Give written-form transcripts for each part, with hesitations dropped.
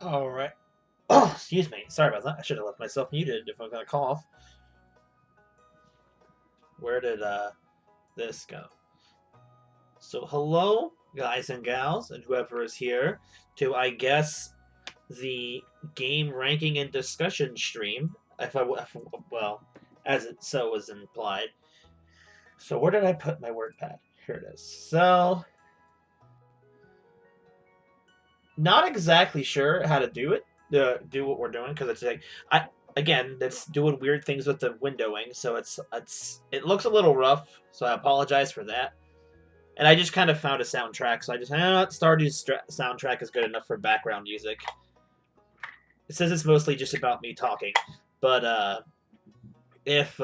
All right. Oh, excuse me. Sorry about that. I should have left myself muted if I'm gonna cough. Where did this go? So hello, guys and gals, and whoever is here to I guess the game ranking and discussion stream. Well, as it so was implied. So where did I put my WordPad? Here it is. So not exactly sure how to do it. Do what we're doing because it's like I again it's doing weird things with the windowing, so it looks a little rough. So I apologize for that. And I just kind of found a soundtrack, so I just Stardew's soundtrack is good enough for background music. It says it's mostly just about me talking, but if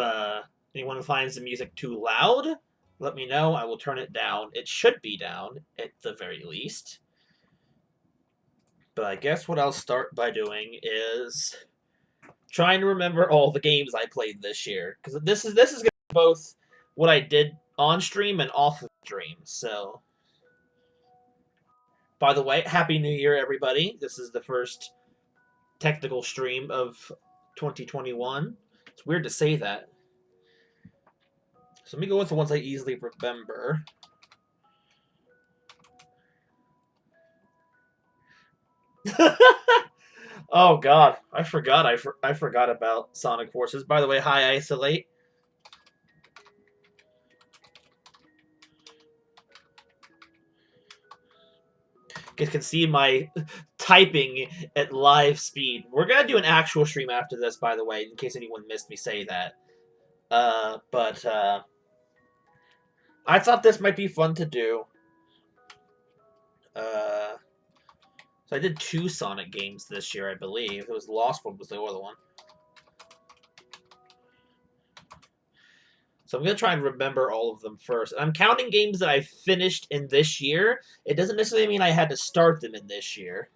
anyone finds the music too loud, let me know. I will turn it down. It should be down at the very least. But I guess what I'll start by doing is trying to remember all the games I played this year, because this is gonna be both what I did on stream and off of stream. So, by the way, Happy New Year, everybody! This is the first technical stream of 2021. It's weird to say that. So let me go with the ones I easily remember. Oh God, I forgot. I forgot about Sonic Forces. By the way, hi Isolate. You can see my typing at live speed. We're gonna do an actual stream after this, by the way, in case anyone missed me say that. But I thought this might be fun to do. So I did 2 Sonic games this year, I believe. It was Lost One was the other one. So I'm going to try and remember all of them first. I'm counting games that I finished in this year. It doesn't necessarily mean I had to start them in this year.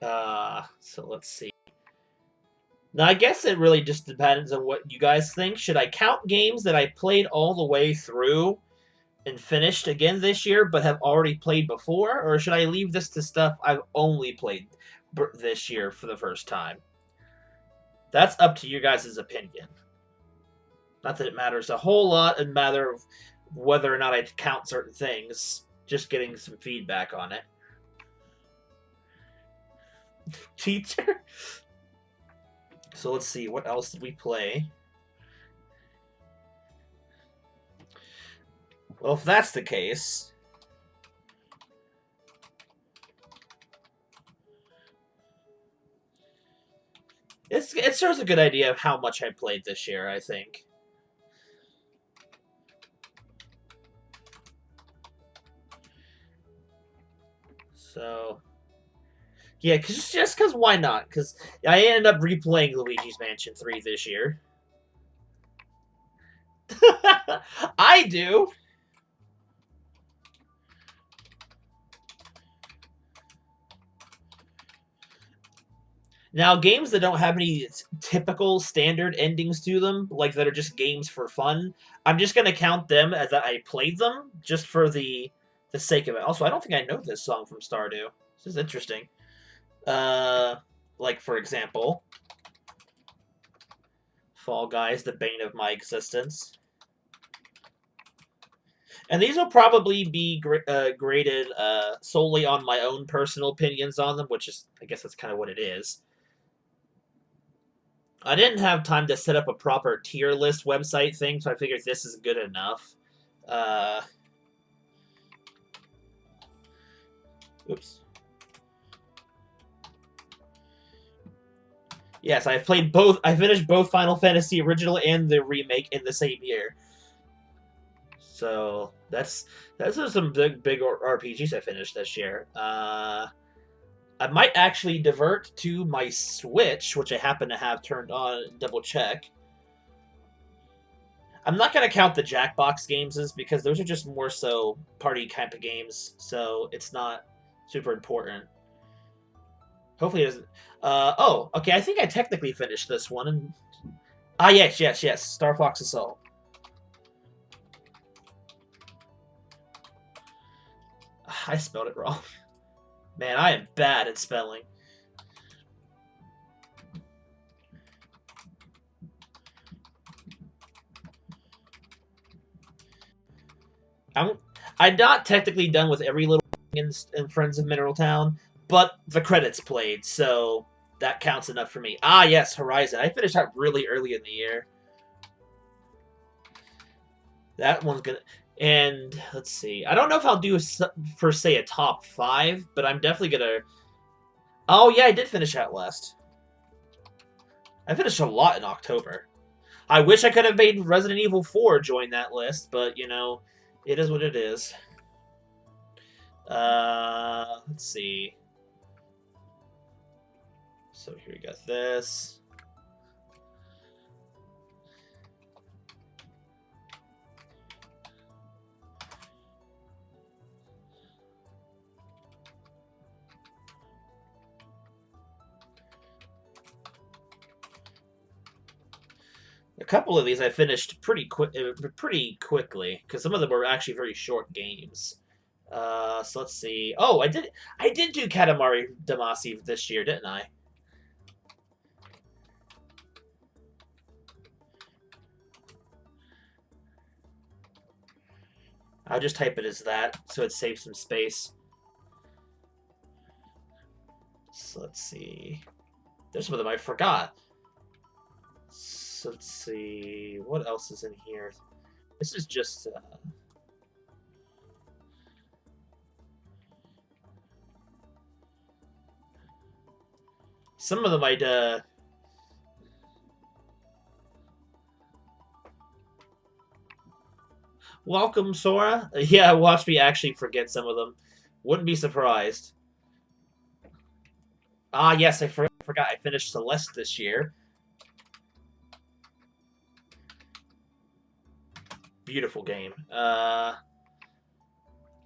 So let's see. Now, I guess it really just depends on what you guys think. Should I count games that I played all the way through and finished again this year, but have already played before? Or should I leave this to stuff I've only played this year for the first time? That's up to you guys' opinion. Not that it matters a whole lot, in matter of whether or not I count certain things. Just getting some feedback on it. Teacher? So let's see, what else did we play? Well, if that's the case, it serves a good idea of how much I played this year, I think. So, yeah, just because why not? Because I ended up replaying Luigi's Mansion 3 this year. I do. Now, games that don't have any typical standard endings to them, like that are just games for fun, I'm just gonna count them as I played them, just for the sake of it. Also, I don't think I know this song from Stardew. This is interesting. Uh, like for example, Fall Guys, the bane of my existence. And these will probably be graded solely on my own personal opinions on them, which is, I guess that's kind of what it is. I didn't have time to set up a proper tier list website thing, so I figured this is good enough. Oops. Yes, I've played both. I finished both Final Fantasy original and the remake in the same year. So that's some big RPGs I finished this year. I might actually divert to my Switch, which I happen to have turned on, and double check. I'm not going to count the Jackbox games because those are just more so party type of games, so it's not super important. Hopefully it doesn't... oh, okay, I think I technically finished this one. And... Ah, yes. Star Fox Assault. I spelled it wrong. Man, I am bad at spelling. I'm not technically done with every little thing in Friends of Mineral Town, but the credits played, so that counts enough for me. Ah, yes, Horizon. I finished that really early in the year. That one's gonna. And let's see. I don't know if I'll do per se a top 5, but I'm definitely gonna. Oh yeah, I did finish Outlast. I finished a lot in October. I wish I could have made Resident Evil 4 join that list, but you know, it is what it is. Let's see. So here we got this. A couple of these I finished pretty quickly because some of them were actually very short games. So let's see. Oh, I did do Katamari Damacy this year, didn't I? I'll just type it as that so it saves some space. So let's see. There's some of them I forgot. So let's see. What else is in here? This is just. Some of them I'd. Welcome, Sora. Yeah, watch me actually forget some of them. Wouldn't be surprised. Ah, yes, I forgot. I finished Celeste this year. Beautiful game. I'm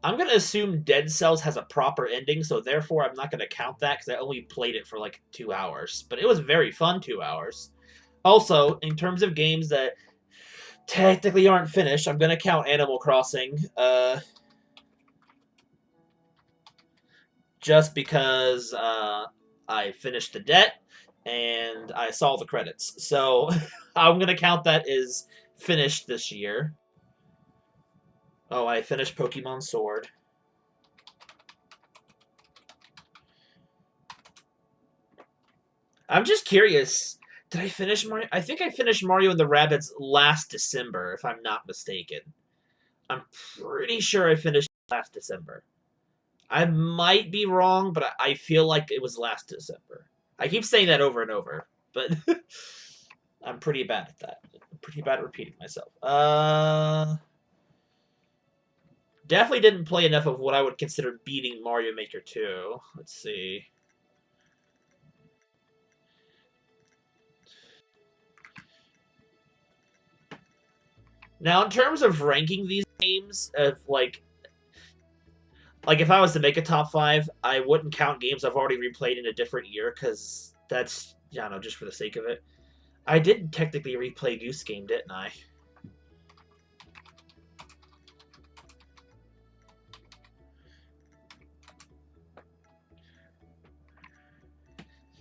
gonna assume Dead Cells has a proper ending, so therefore I'm not gonna count that because I only played it for like 2 hours. But it was very fun 2 hours. Also, in terms of games that technically aren't finished, I'm gonna count Animal Crossing. Just because I finished the debt and I saw the credits. So I'm gonna count that as finished this year. Oh, I finished Pokemon Sword. I'm just curious. Did I finish Mario? I think I finished Mario and the Rabbids last December, if I'm not mistaken. I'm pretty sure I finished last December. I might be wrong, but I feel like it was last December. I keep saying that over and over, but I'm pretty bad at that. I'm pretty bad at repeating myself. Definitely didn't play enough of what I would consider beating Mario Maker 2. Let's see. Now, in terms of ranking these games, of like if I was to make a top 5, I wouldn't count games I've already replayed in a different year because that's, I don't know, just for the sake of it. I did technically replay Goose Game, didn't I?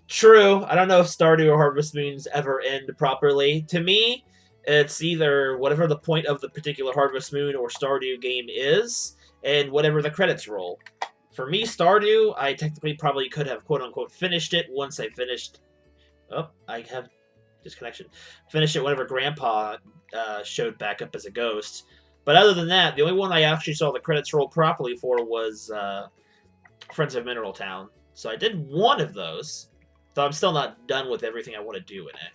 True. I don't know if Stardew or Harvest Moons ever end properly. To me, it's either whatever the point of the particular Harvest Moon or Stardew game is, and whatever the credits roll. For me, Stardew, I technically probably could have quote unquote finished it once I finished. Oh, I have disconnection. Finished it whenever Grandpa showed back up as a ghost. But other than that, the only one I actually saw the credits roll properly for was Friends of Mineral Town. So I did one of those. So I'm still not done with everything I want to do in it.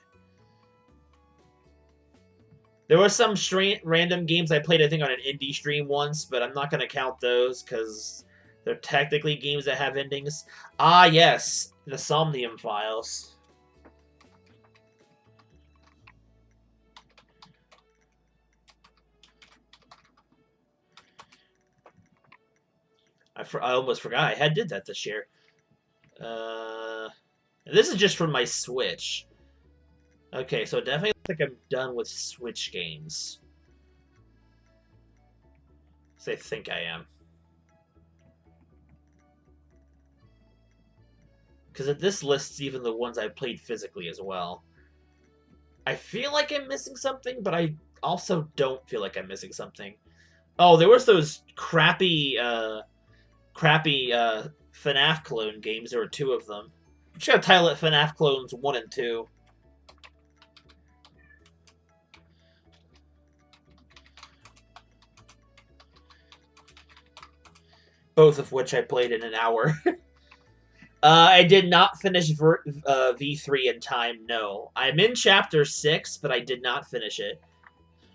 There were some random games I played, I think, on an indie stream once, but I'm not going to count those because they're technically games that have endings. Ah, yes, the Somnium Files. I almost forgot I did that this year. This is just from my Switch. Okay, so definitely looks like I'm done with Switch games. So I think I am. Because this lists even the ones I played physically as well. I feel like I'm missing something, but I also don't feel like I'm missing something. Oh, there was those crappy FNAF clone games. There were two of them. I'm just gonna title it FNAF Clones 1 and 2. Both of which I played in an hour. I did not finish V3 in time, no. I'm in Chapter 6, but I did not finish it.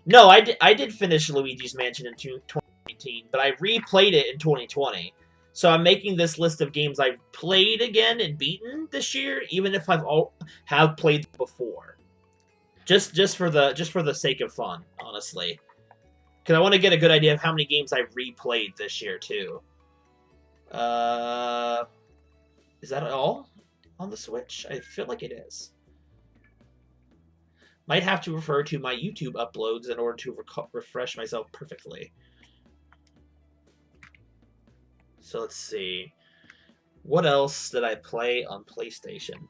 No, I did finish Luigi's Mansion in 2019, but I replayed it in 2020. So I'm making this list of games I've played again and beaten this year, even if have played before. Just for the sake of fun, honestly. Because I want to get a good idea of how many games I've replayed this year, too. Is that all on the Switch? I feel like it is. Might have to refer to my YouTube uploads in order to refresh myself perfectly. So let's see. What else did I play on PlayStation?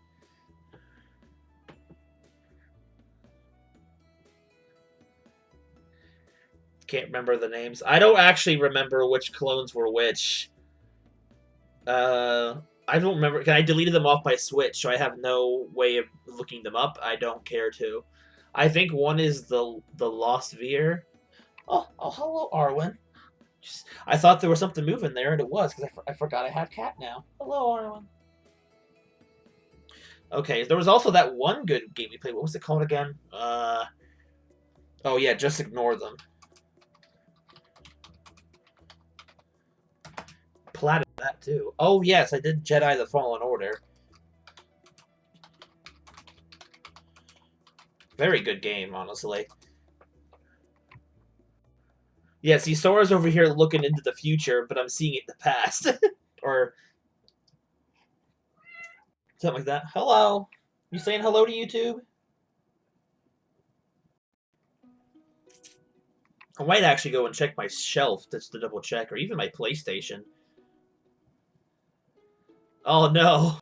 Can't remember the names. I don't actually remember which clones were which. I don't remember. I deleted them off my Switch, so I have no way of looking them up. I don't care to. I think one is the Lost Veer. Oh, hello, Arwen. I thought there was something moving there, and it was, because I forgot I have cat now. Hello, Arwen. Okay, there was also that one good game we played. What was it called again? Oh yeah, just ignore them. Platted that too. Oh yes, I did Jedi the Fallen Order. Very good game, honestly. Yeah, see, Sora's over here looking into the future, but I'm seeing it in the past. Or something like that. Hello. You saying hello to YouTube? I might actually go and check my shelf just to double check, or even my PlayStation. Oh no.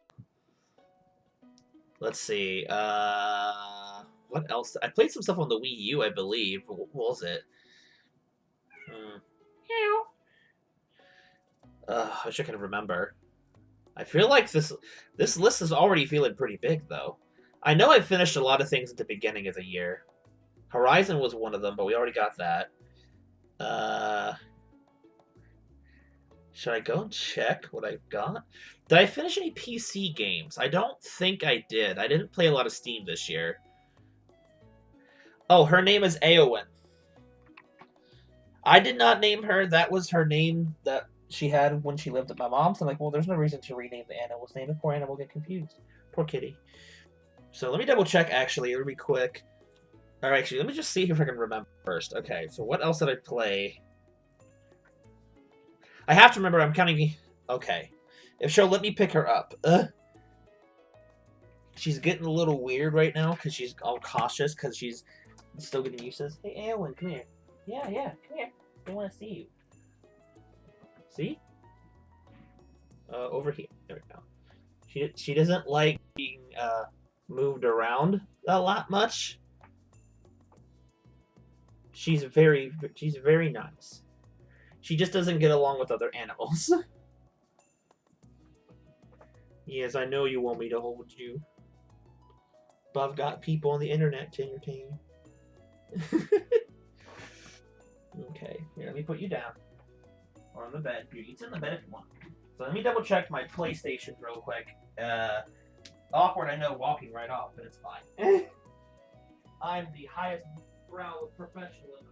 Let's see. What else? I played some stuff on the Wii U, I believe. What was it? I wish I could remember. I feel like this list is already feeling pretty big, though. I know I finished a lot of things at the beginning of the year. Horizon was one of them, but we already got that. Should I go and check what I got? Did I finish any PC games? I don't think I did. I didn't play a lot of Steam this year. Oh, her name is Aowen. I did not name her. That was her name that she had when she lived at my mom's. I'm like, well, there's no reason to rename the animal's name. Poor animal get confused. Poor kitty. So let me double check, actually, really quick. All right, actually, let me just see if I can remember first. Okay, so what else did I play? I have to remember I'm counting... Okay. If she'll let me pick her up. She's getting a little weird right now because she's all cautious because she's still getting used to this. Hey, Aowen, come here. Yeah, come here. They want to see you. See? Over here. There we go. She doesn't like being moved around a lot much. She's very nice. She just doesn't get along with other animals. Yes, I know you want me to hold you. But I've got people on the internet to entertain. Okay, here, let me put you down. Or on the bed. It's in the bed if you want. So let me double check my PlayStation real quick. Awkward, I know, walking right off, but it's fine. I'm the highest brow of professionalism.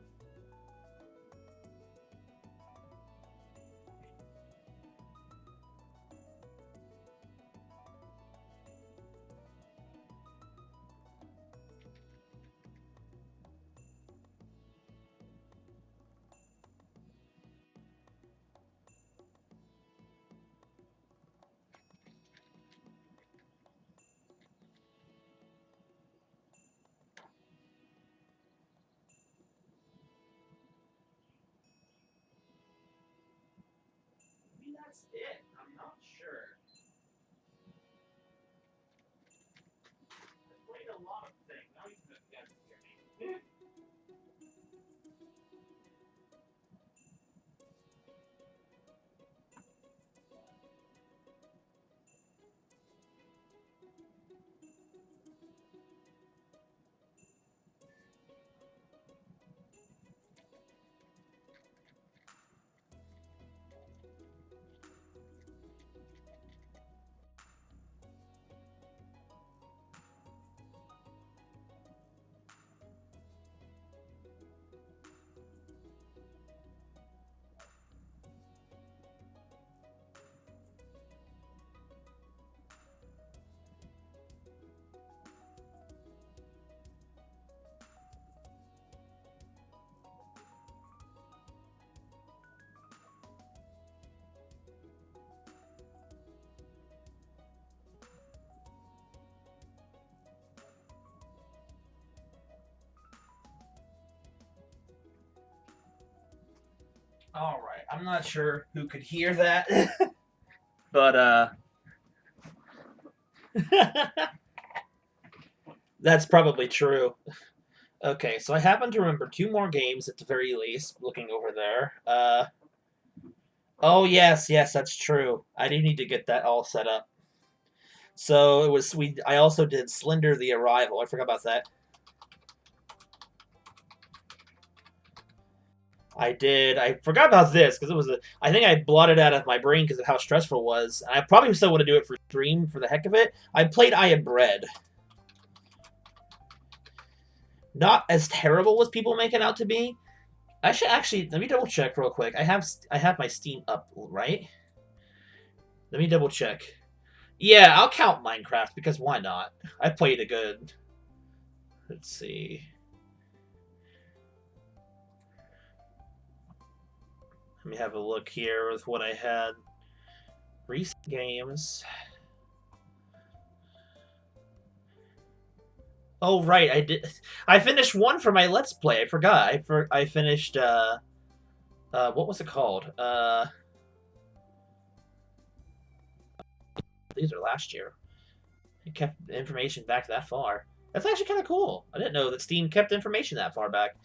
Maybe that's it. I'm not sure. All right. I'm not sure who could hear that, but that's probably true. Okay, so I happen to remember two more games at the very least. Looking over there. Oh yes, yes, that's true. I do need to get that all set up. So it was we. I also did Slender the Arrival. I forgot about that. I did. I forgot about this because it was a. I think I blotted out of my brain because of how stressful it was. I probably still want to do it for stream for the heck of it. I played I Am Bread. Not as terrible as people make it out to be. I should actually let me double check real quick. I have my Steam up, right? Let me double check. Yeah, I'll count Minecraft because why not? I played it good. Let's see. Let me have a look here with what I had. Recent games. Oh right, I did. I finished one for my Let's Play. I forgot. I finished. What was it called? These are last year. It kept information back that far. That's actually kind of cool. I didn't know that Steam kept information that far back.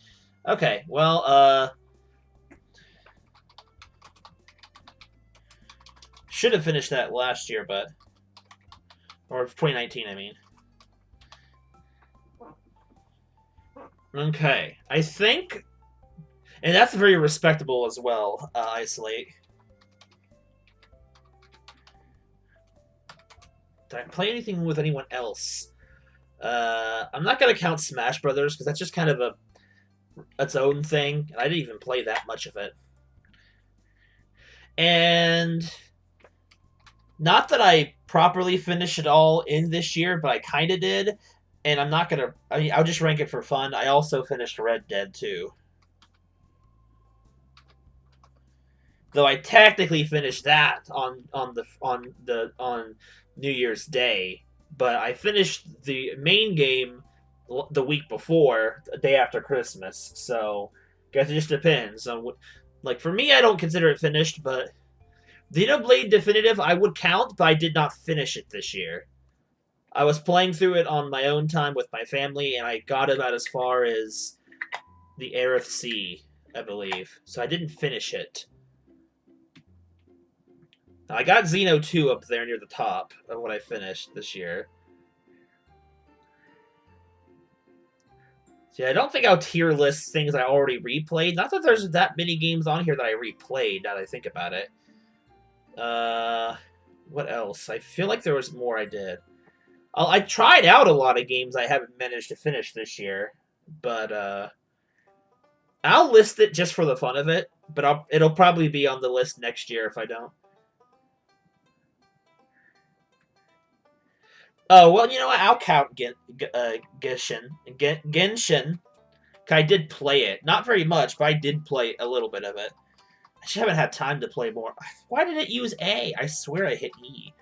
Okay, well, should have finished that last year, but or 2019, I mean. Okay, I think, and that's very respectable as well. Isolate. Did I play anything with anyone else? I'm not gonna count Smash Brothers because that's just kind of its own thing. I didn't even play that much of it. And not that I properly finished it all in this year, but I kind of did. And I'm not gonna. I mean, I'll just rank it for fun. I also finished Red Dead 2. Though I technically finished that on New Year's Day, but I finished the main game the week before, the day after Christmas. So, guess it just depends on like for me, I don't consider it finished, but Xenoblade Definitive I would count, but I did not finish it this year. I was playing through it on my own time with my family, and I got about as far as the Aerith Sea, I believe. So I didn't finish it. I got Xeno 2 up there near the top of what I finished this year. See, I don't think I'll tier list things I already replayed. Not that there's that many games on here that I replayed, now that I think about it. What else? I feel like there was more I did. I tried out a lot of games I haven't managed to finish this year, but I'll list it just for the fun of it. But it'll probably be on the list next year if I don't. Oh well, you know what? I'll count Genshin. I did play it, not very much, but I did play a little bit of it. I just haven't had time to play more. Why did it use A? I swear I hit E.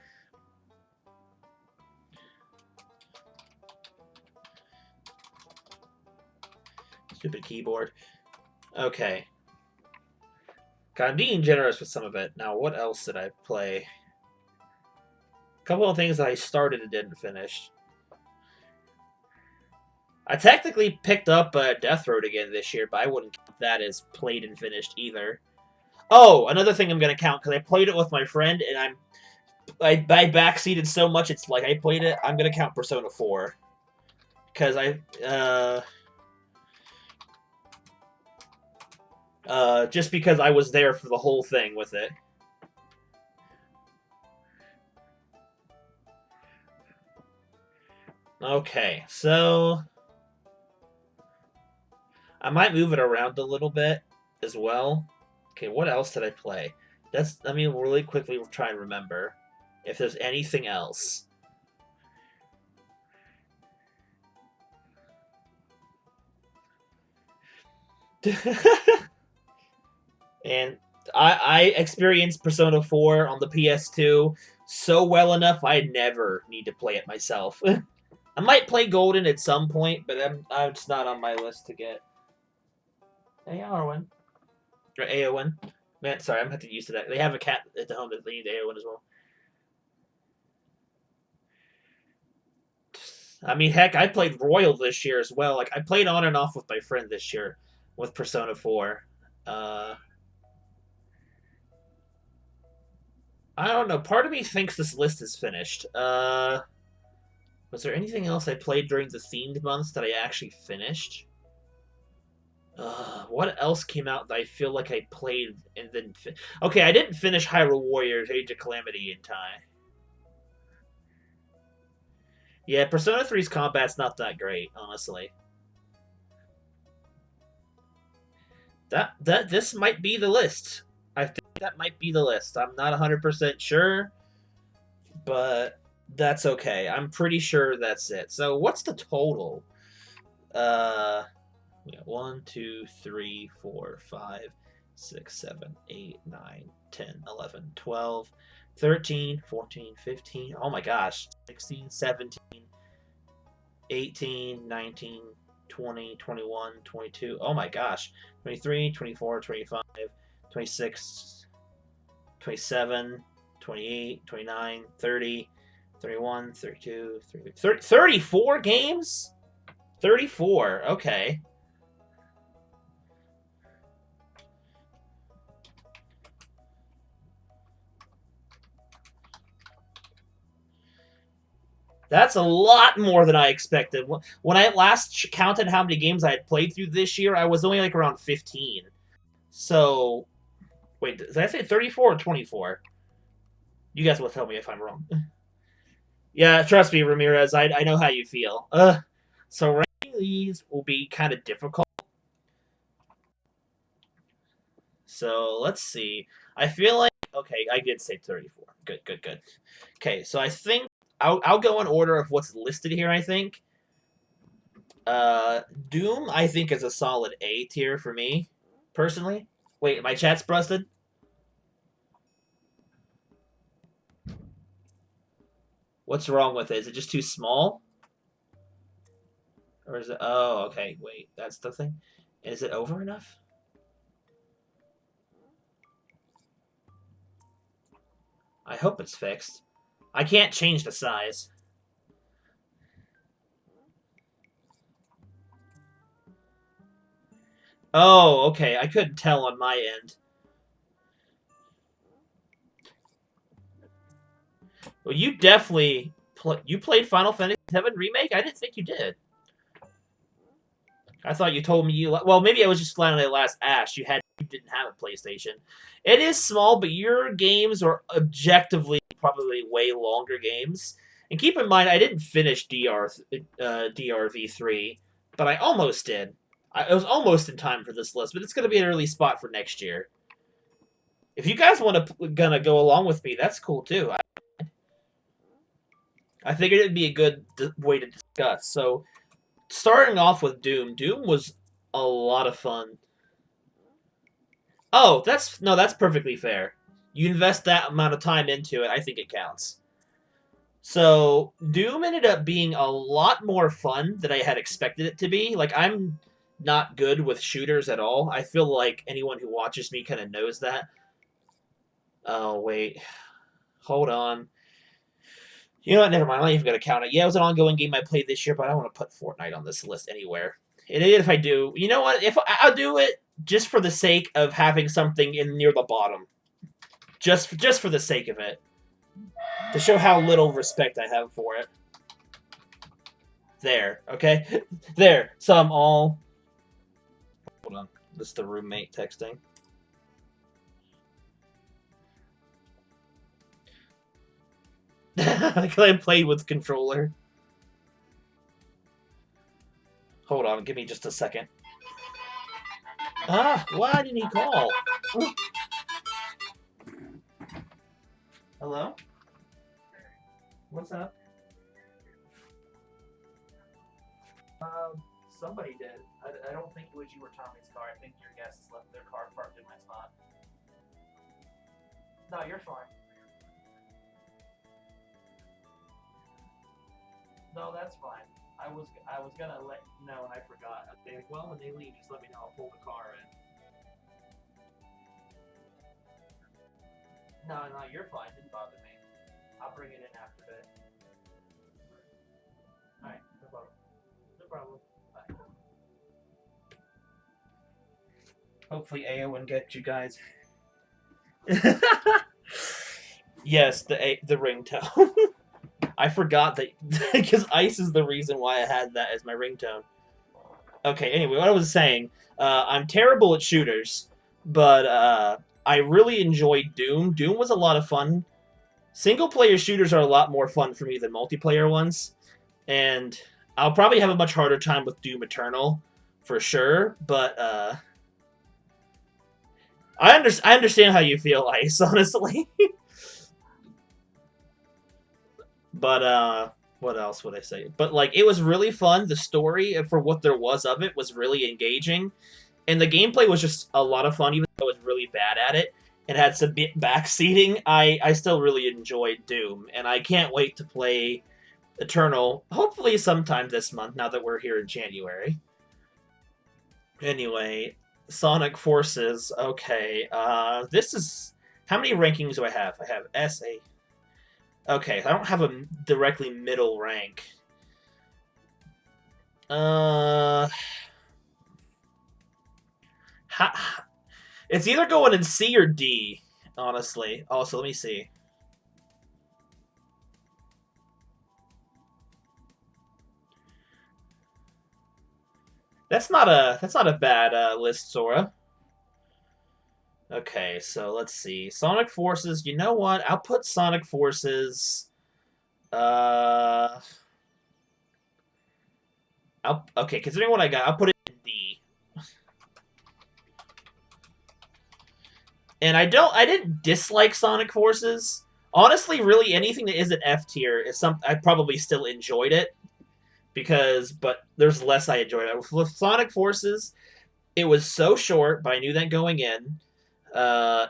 Stupid keyboard. Okay. I'm being generous with some of it. Now, what else did I play? A couple of things that I started and didn't finish. I technically picked up Death Road again this year, but I wouldn't count that as played and finished either. Oh, another thing I'm going to count, because I played it with my friend, and I backseated so much it's like I played it, I'm going to count Persona 4. Because just because I was there for the whole thing with it. Okay, so I might move it around a little bit as well. Okay, what else did I play? Let me really quickly try and remember if there's anything else. And I experienced Persona 4 on the PS2 so well enough I never need to play it myself. I might play Golden at some point, but it's not on my list to get. Hey, Arwen. Or Aowen. Man, sorry, I'm having to use to that. They have a cat at the home that they need to one as well. I mean, heck, I played Royal this year as well. Like I played on and off with my friend this year with Persona 4. Uh, I don't know. Part of me thinks this list is finished. Was there anything else I played during the themed months that I actually finished? What else came out that I feel like I played and then? Okay, I didn't finish Hyrule Warriors: Age of Calamity in time. Yeah, Persona 3's combat's not that great, honestly. That this might be the list. I think that might be the list. I'm not 100% sure, but that's okay. I'm pretty sure that's it. So what's the total? We got 1, 2, 3, 4, 5, 6, 7, 8, 9, 10, 11, 12, 13, 14, 15. Oh my gosh. 16, 17, 18, 19, 20, 21, 22. Oh my gosh. 23, 24, 25, 26, 27, 28, 29, 30, 31, 32, 30, 34 games? 34. Okay. That's a lot more than I expected. When I last counted how many games I had played through this year, I was only like around 15. So, wait, did I say 34 or 24? You guys will tell me if I'm wrong. Yeah, trust me, Ramirez, I know how you feel. So ranking these will be kind of difficult. So let's see. I feel like okay, I did say 34. Good, good, good. Okay, so I think I'll go in order of what's listed here. I think uh, Doom I think is a solid A tier for me personally. Wait, my chat's busted. What's wrong with it? Is it just too small? Or is it? Oh, okay. Wait, that's the thing. Is it over enough? I hope it's fixed. I can't change the size. Oh, okay. I couldn't tell on my end. Well, you definitely you played Final Fantasy VII Remake. I didn't think you did. I thought you told me you. Well, maybe I was just flying on the last Ash. You didn't have a PlayStation. It is small, but your games are objectively probably way longer games. And keep in mind, I didn't finish DRV3, but I almost did. I was almost in time for this list, but it's going to be an early spot for next year. If you guys want to gonna go along with me, that's cool too. I figured it'd be a good way to discuss. So, starting off with Doom. Doom was a lot of fun. Oh, that's perfectly fair. You invest that amount of time into it, I think it counts. So Doom ended up being a lot more fun than I had expected it to be. Like I'm not good with shooters at all. I feel like anyone who watches me kind of knows that. Oh wait, hold on. You know what? Never mind. I'm not even gonna count it. Yeah, it was an ongoing game I played this year, but I don't want to put Fortnite on this list anywhere. And if I do, you know what? If I'll do it just for the sake of having something in near the bottom, just for the sake of it, to show how little respect I have for it. There, okay, there. So I'm all. Hold on, this is the roommate texting. Because I played with controller. Hold on, give me just a second. Ah, why didn't he call? Hello? What's up? Somebody did. I don't think it was you or Tommy's car. I think your guests left their car parked in my spot. No, you're fine. No, that's fine. I was gonna let you know and I forgot. Okay, well when they leave, just let me know. I'll pull the car in. No, you're fine. Didn't bother me. I'll bring it in after a bit. Alright, no problem. No problem. Bye. Hopefully AO won't get you guys. Yes, the ringtone. I forgot that because Ice is the reason why I had that as my ringtone. Okay, anyway, what I was saying, I'm terrible at shooters, but I really enjoyed Doom. Doom was a lot of fun. Single-player shooters are a lot more fun for me than multiplayer ones, and I'll probably have a much harder time with Doom Eternal, for sure, but I understand how you feel, Ice, honestly. But what else would I say? But like, it was really fun. The story, for what there was of it, was really engaging, and the gameplay was just a lot of fun. Even though I was really bad at it and had some bit backseating, I still really enjoyed Doom, and I can't wait to play Eternal. Hopefully, sometime this month. Now that we're here in January. Anyway, Sonic Forces. Okay, this is how many rankings do I have? I have SA. Okay, I don't have a directly middle rank. It's either going in C or D, honestly. Also, let me see. That's not a bad list, Sora. Okay, so let's see. Sonic Forces. You know what? I'll put Sonic Forces. Okay, considering what I got, I'll put it in D. And I didn't dislike Sonic Forces. Honestly, really anything that isn't F tier is I probably still enjoyed it but there's less I enjoyed it. With Sonic Forces, it was so short, but I knew that going in.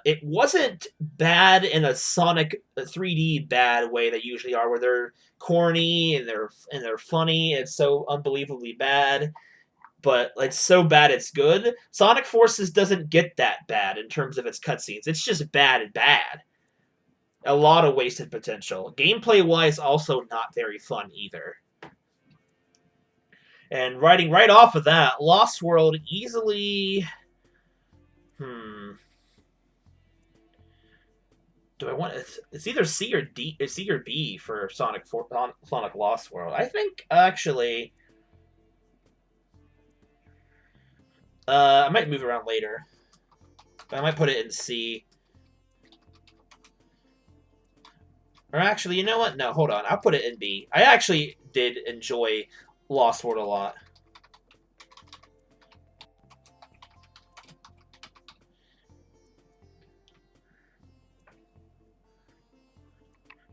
It wasn't bad in a Sonic 3D bad way they usually are, where they're corny and they're funny. It's so unbelievably bad, but it's so bad it's good. Sonic Forces doesn't get that bad in terms of its cutscenes. It's just bad and bad. A lot of wasted potential. Gameplay wise, also not very fun either. And writing right off of that, Lost World easily. Do I want it's either C or D, C or B for Sonic Lost World. I think actually, I might move around later. I might put it in C. Or actually, you know what? No, hold on. I'll put it in B. I actually did enjoy Lost World a lot.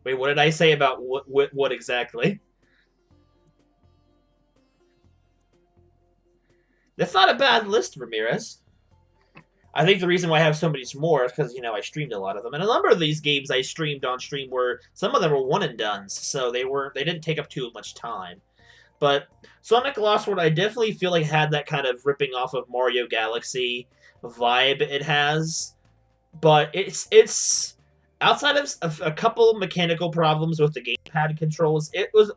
Wait, what did I say about what exactly? That's not a bad list, Ramirez. I think the reason why I have so many more is because, I streamed a lot of them. And a number of these games I streamed on stream some of them were one and dones, so they didn't take up too much time. But Sonic Lost World, I definitely feel like had that kind of ripping off of Mario Galaxy vibe it has. But it's outside of a couple mechanical problems with the gamepad controls, it was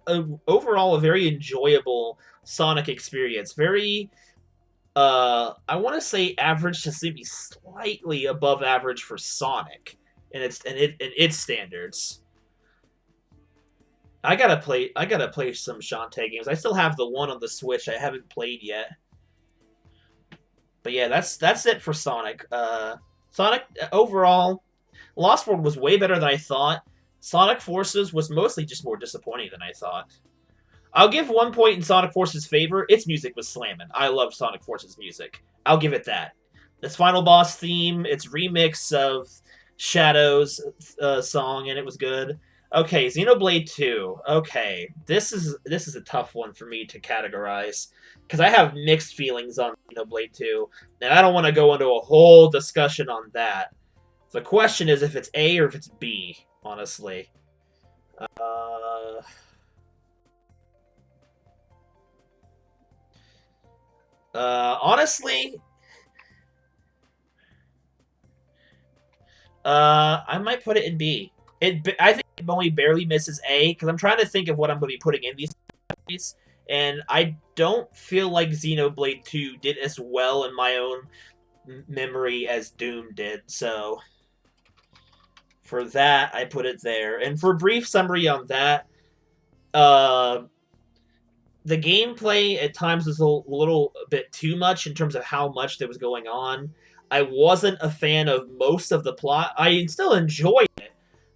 overall a very enjoyable Sonic experience. Very I want to say average to maybe slightly above average for Sonic in its standards. I gotta play some Shantae games. I still have the one on the Switch I haven't played yet. But yeah, that's it for Sonic. Sonic overall, Lost World was way better than I thought. Sonic Forces was mostly just more disappointing than I thought. I'll give 1 point in Sonic Forces' favor. Its music was slamming. I love Sonic Forces' music. I'll give it that. Its final boss theme, its remix of Shadow's song, and it was good. Okay, Xenoblade 2. Okay, this is a tough one for me to categorize because I have mixed feelings on Xenoblade 2, and I don't want to go into a whole discussion on that. The question is if it's A or if it's B, honestly. Honestly, I might put it in B. I think it only barely misses A because I'm trying to think of what I'm going to be putting in these movies, and I don't feel like Xenoblade 2 did as well in my own memory as Doom did. So for that, I put it there. And for a brief summary on that, uh, the gameplay at times was a little bit too much in terms of how much there was going on. I wasn't a fan of most of the plot. I still enjoyed it,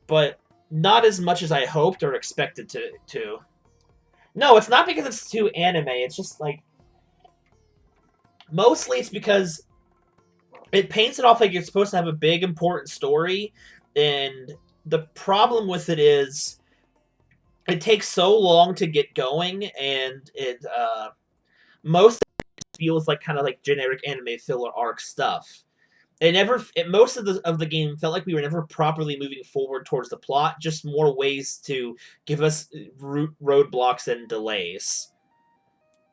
but not as much as I hoped or expected to. No, it's not because it's too anime. It's just like mostly it's because it paints it off like you're supposed to have a big important story, and the problem with it is it takes so long to get going, and it most feels like kind of like generic anime filler arc stuff. Most of the game felt like we were never properly moving forward towards the plot, just more ways to give us roadblocks and delays.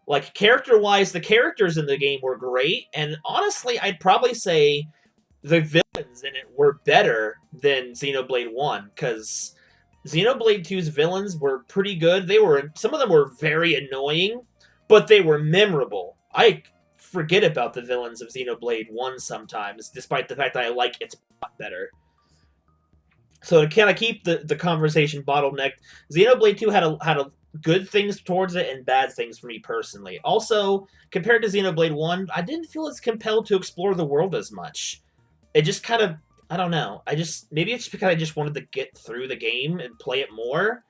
Like character wise, the characters in the game were great, and honestly, I'd probably say the villains in it were better than Xenoblade 1 because Xenoblade 2's villains were pretty good. Some of them were very annoying, but they were memorable. I forget about the villains of Xenoblade 1 sometimes, despite the fact that I like its plot better. So to kind of keep the conversation bottlenecked, Xenoblade 2 had a good things towards it and bad things for me personally. Also, compared to Xenoblade 1, I didn't feel as compelled to explore the world as much. It just kind of I don't know. Maybe it's because I just wanted to get through the game and play it more,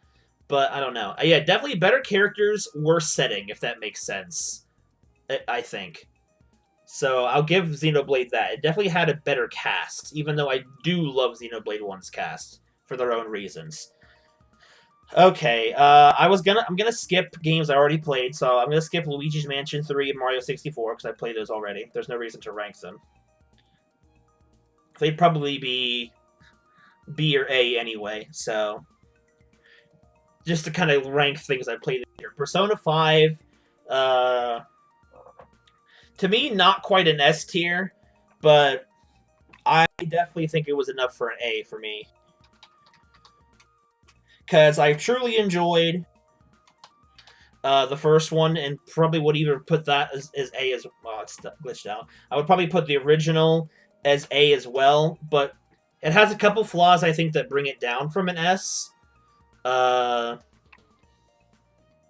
but I don't know. Yeah, definitely better characters, worse setting, if that makes sense. I think. So I'll give Xenoblade that. It definitely had a better cast, even though I do love Xenoblade 1's cast for their own reasons. Okay, I'm gonna skip games I already played, so I'm gonna skip Luigi's Mansion 3 and Mario 64 because I played those already. There's no reason to rank them. They'd probably be B or A anyway, so just to kind of rank things I played here. Persona 5, uh, to me, not quite an S tier, but I definitely think it was enough for an A for me. Because I truly enjoyed the first one, and probably would either put that as A as well. It's glitched out. I would probably put the original as A as well, but it has a couple flaws I think that bring it down from an S. Uh,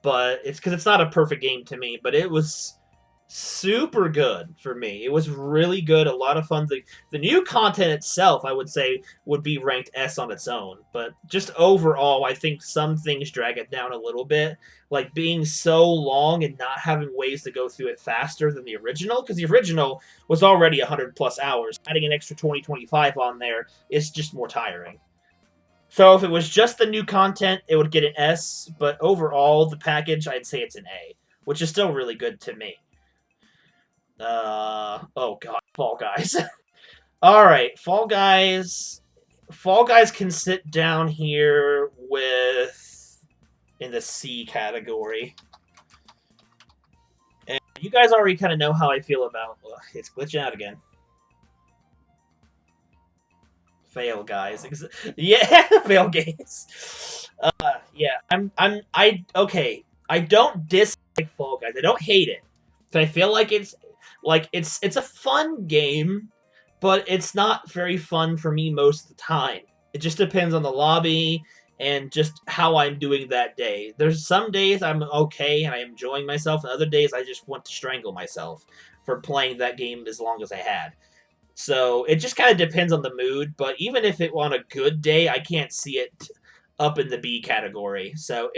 but it's because it's not a perfect game to me, but it was super good for me. It was really good, a lot of fun. The new content itself, I would say, would be ranked S on its own. But just overall, I think some things drag it down a little bit, like being so long and not having ways to go through it faster than the original, because the original was already 100 plus hours. Adding an extra 20-25 on there is just more tiring. So if it was just the new content, it would get an S, but overall, the package, I'd say it's an A, which is still really good to me. Oh god, Fall Guys. All right, Fall Guys. Fall Guys can sit down here with in the C category. And you guys already kind of know how I feel about. Ugh, it's glitching out again. Fail guys. Yeah, fail games. Yeah, okay. I don't dislike Fall Guys. I don't hate it. So I feel like it's a fun game, but it's not very fun for me most of the time. It just depends on the lobby and just how I'm doing that day. There's some days I'm okay and I'm enjoying myself, and other days I just want to strangle myself for playing that game as long as I had. So it just kind of depends on the mood, but even if it on a good day, I can't see it up in the B category. So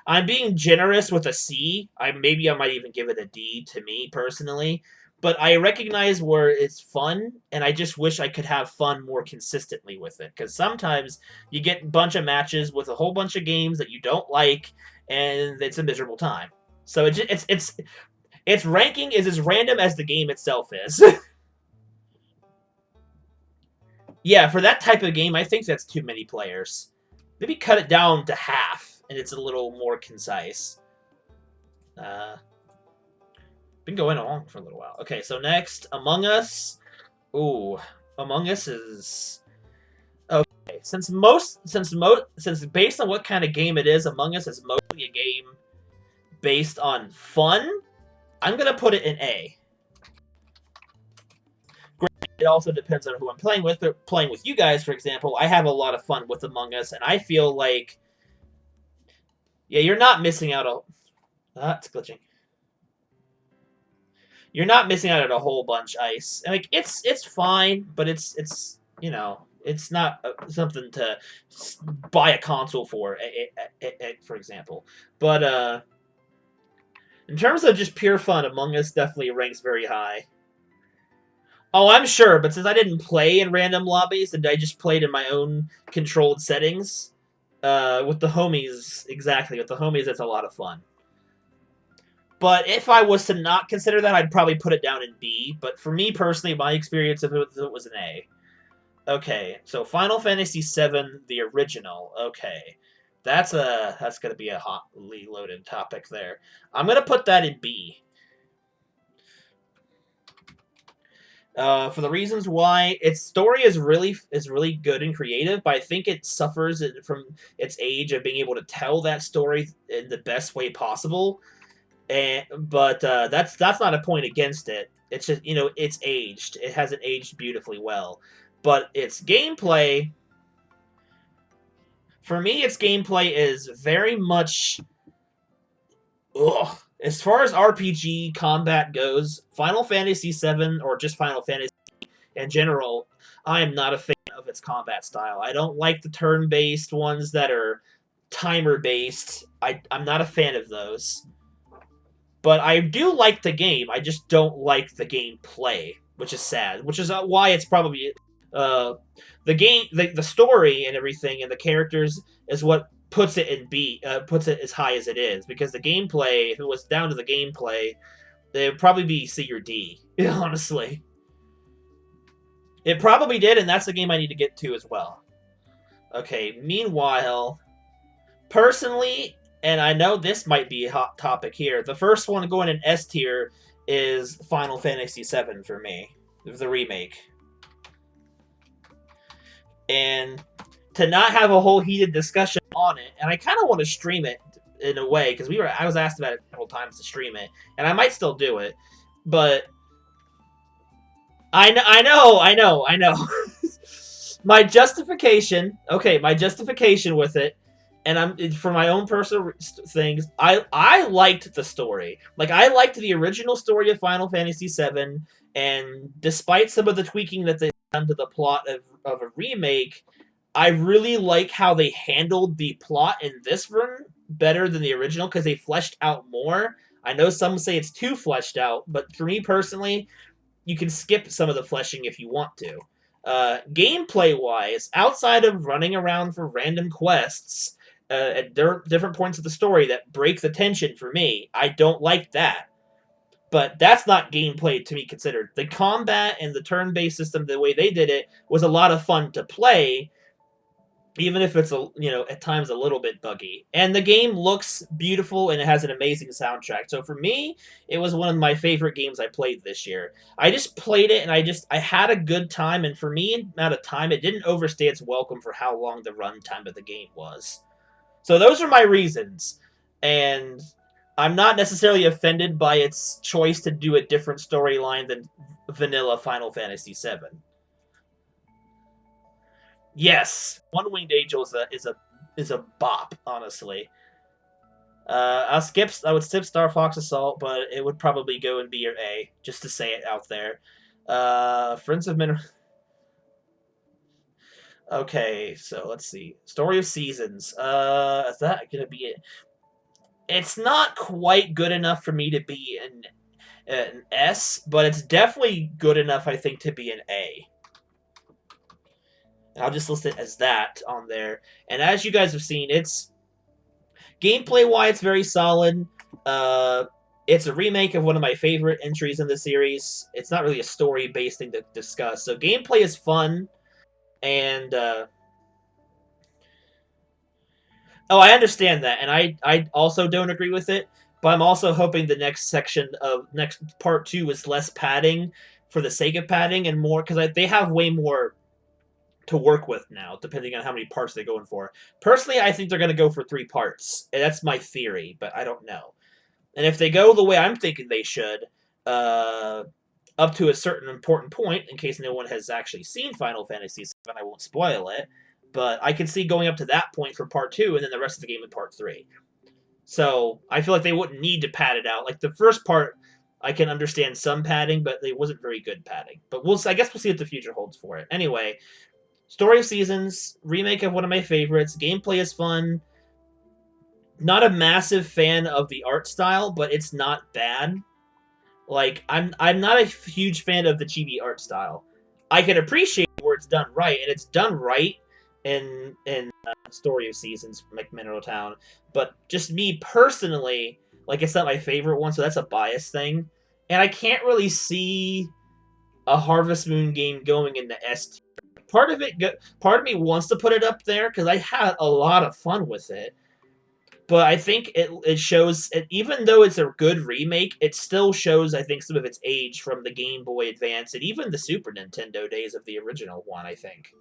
I'm being generous with a C. I might even give it a D to me personally, but I recognize where it's fun, and I just wish I could have fun more consistently with it. Because sometimes you get a bunch of matches with a whole bunch of games that you don't like, and it's a miserable time. So its ranking is as random as the game itself is. Yeah, for that type of game, I think that's too many players. Maybe cut it down to half, and it's a little more concise. Been going on for a little while. Okay, so next, Among Us. Ooh, Among Us is Okay, since based on what kind of game it is, Among Us is mostly a game based on fun. I'm gonna put it in A. It also depends on who I'm playing with. But playing with you guys, for example, I have a lot of fun with Among Us, and I feel like, yeah, you're not missing out on. It's glitching. You're not missing out on a whole bunch, Ice. Like it's fine, but it's it's not something to buy a console for example. But in terms of just pure fun, Among Us definitely ranks very high. Oh, I'm sure, but since I didn't play in random lobbies and I just played in my own controlled settings, with the homies, exactly, with the homies, it's a lot of fun. But if I was to not consider that, I'd probably put it down in B. But for me personally, my experience of it was an A. Okay, so Final Fantasy VII, the original. Okay, that's gonna be a hotly loaded topic there. I'm gonna put that in B. For the reasons why its story is really good and creative, but I think it suffers from its age of being able to tell that story in the best way possible. But that's not a point against it. It's just it's aged. It hasn't aged beautifully well, but its gameplay. For me, its gameplay is very much. Ugh. As far as RPG combat goes, Final Fantasy VII or just Final Fantasy in general, I am not a fan of its combat style. I don't like the turn-based ones that are timer-based. I'm not a fan of those. But I do like the game. I just don't like the gameplay, which is sad. Which is why it's probably the game, the story and everything, and the characters is what puts it in B, puts it as high as it is. Because the gameplay, if it was down to the gameplay, it would probably be C or D. Honestly, it probably did, and that's the game I need to get to as well. Okay. Meanwhile, personally, and I know this might be a hot topic here, the first one going in S tier is Final Fantasy VII for me, the remake. And to not have a whole heated discussion on it, and I kind of want to stream it in a way, because I was asked about it several times to stream it, and I might still do it, but I know. my justification with it, and I'm for my own personal things. I liked the story. Like I liked the original story of Final Fantasy VII, and despite some of the tweaking that they've done to the plot of a remake, I really like how they handled the plot in this one better than the original because they fleshed out more. I know some say it's too fleshed out, but for me personally, you can skip some of the fleshing if you want to. Gameplay-wise, outside of running around for random quests at different points of the story that break the tension for me, I don't like that. But that's not gameplay to me considered. The combat and the turn-based system, the way they did it, was a lot of fun to play, even if it's at times a little bit buggy. And the game looks beautiful and it has an amazing soundtrack. So for me, it was one of my favorite games I played this year. I just played it and I had a good time, and for me, amount of time, it didn't overstay its welcome for how long the runtime of the game was. So those are my reasons. And I'm not necessarily offended by its choice to do a different storyline than vanilla Final Fantasy VII. Yes, One Winged Angel is a bop, honestly. I would skip Star Fox Assault, but it would probably go in B or A, just to say it out there. Friends of Mineral. Okay, so let's see. Story of Seasons. Is that gonna be it? It's not quite good enough for me to be an S, but it's definitely good enough, I think, to be an A. And I'll just list it as that on there. And as you guys have seen, it's gameplay-wise, it's very solid. It's a remake of one of my favorite entries in the series. It's not really a story-based thing to discuss. So gameplay is fun, and I understand that, and I also don't agree with it. But I'm also hoping the next part 2 is less padding for the sake of padding and more, because they have way more to work with now, depending on how many parts they're going for. Personally, I think they're going to go for 3 parts. And that's my theory, but I don't know. And if they go the way I'm thinking they should, uh, up to a certain important point, in case no one has actually seen Final Fantasy VII, I won't spoil it, but I can see going up to that point for part 2, and then the rest of the game in part 3. So I feel like they wouldn't need to pad it out. Like the first part, I can understand some padding, but it wasn't very good padding. But I guess we'll see what the future holds for it. Anyway, Story of Seasons, remake of one of my favorites. Gameplay is fun. Not a massive fan of the art style, but it's not bad. Like I'm not a huge fan of the chibi art style. I can appreciate where it's done right, and it's done right in Story of Seasons, like Mineral Town. But just me personally, like it's not my favorite one, so that's a bias thing. And I can't really see a Harvest Moon game going in the S tier. Part of me wants to put it up there because I had a lot of fun with it. But I think it shows, even though it's a good remake, it still shows, I think, some of its age from the Game Boy Advance and even the Super Nintendo days of the original one, I think.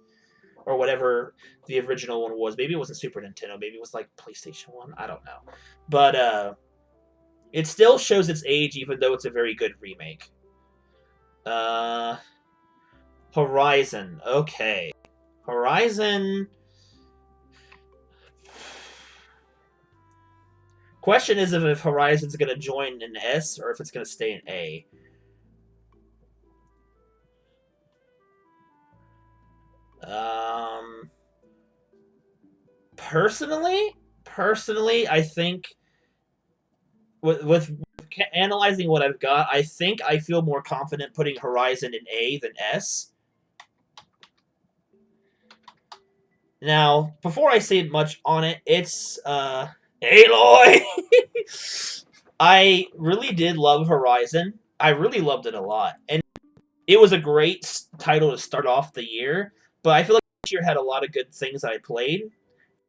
Or whatever the original one was. Maybe it wasn't Super Nintendo. Maybe it was like PlayStation 1. I don't know. But it still shows its age, even though it's a very good remake. Horizon. Okay. Horizon... Question is if Horizon's going to join in S or if it's going to stay in A. Personally, I think with analyzing what I've got, I think I feel more confident putting Horizon in A than S. Now, before I say much on it, it's Aloy! I really did love Horizon. I really loved it a lot. And it was a great title to start off the year, but I feel like this year had a lot of good things that I played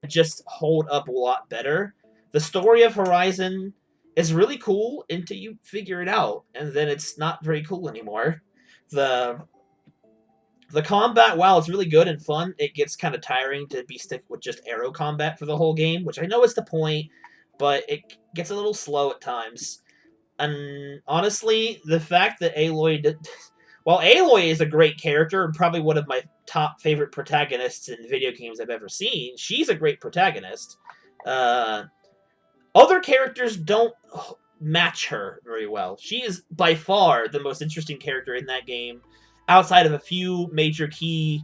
that just hold up a lot better. The story of Horizon is really cool until you figure it out, and then it's not very cool anymore. The combat, while it's really good and fun, it gets kind of tiring to be stick with just arrow combat for the whole game, which I know is the point, but it gets a little slow at times. And honestly, the fact that Aloy... While Aloy is a great character and probably one of my top favorite protagonists in video games I've ever seen, she's a great protagonist. Other characters don't match her very well. She is by far the most interesting character in that game, outside of a few major key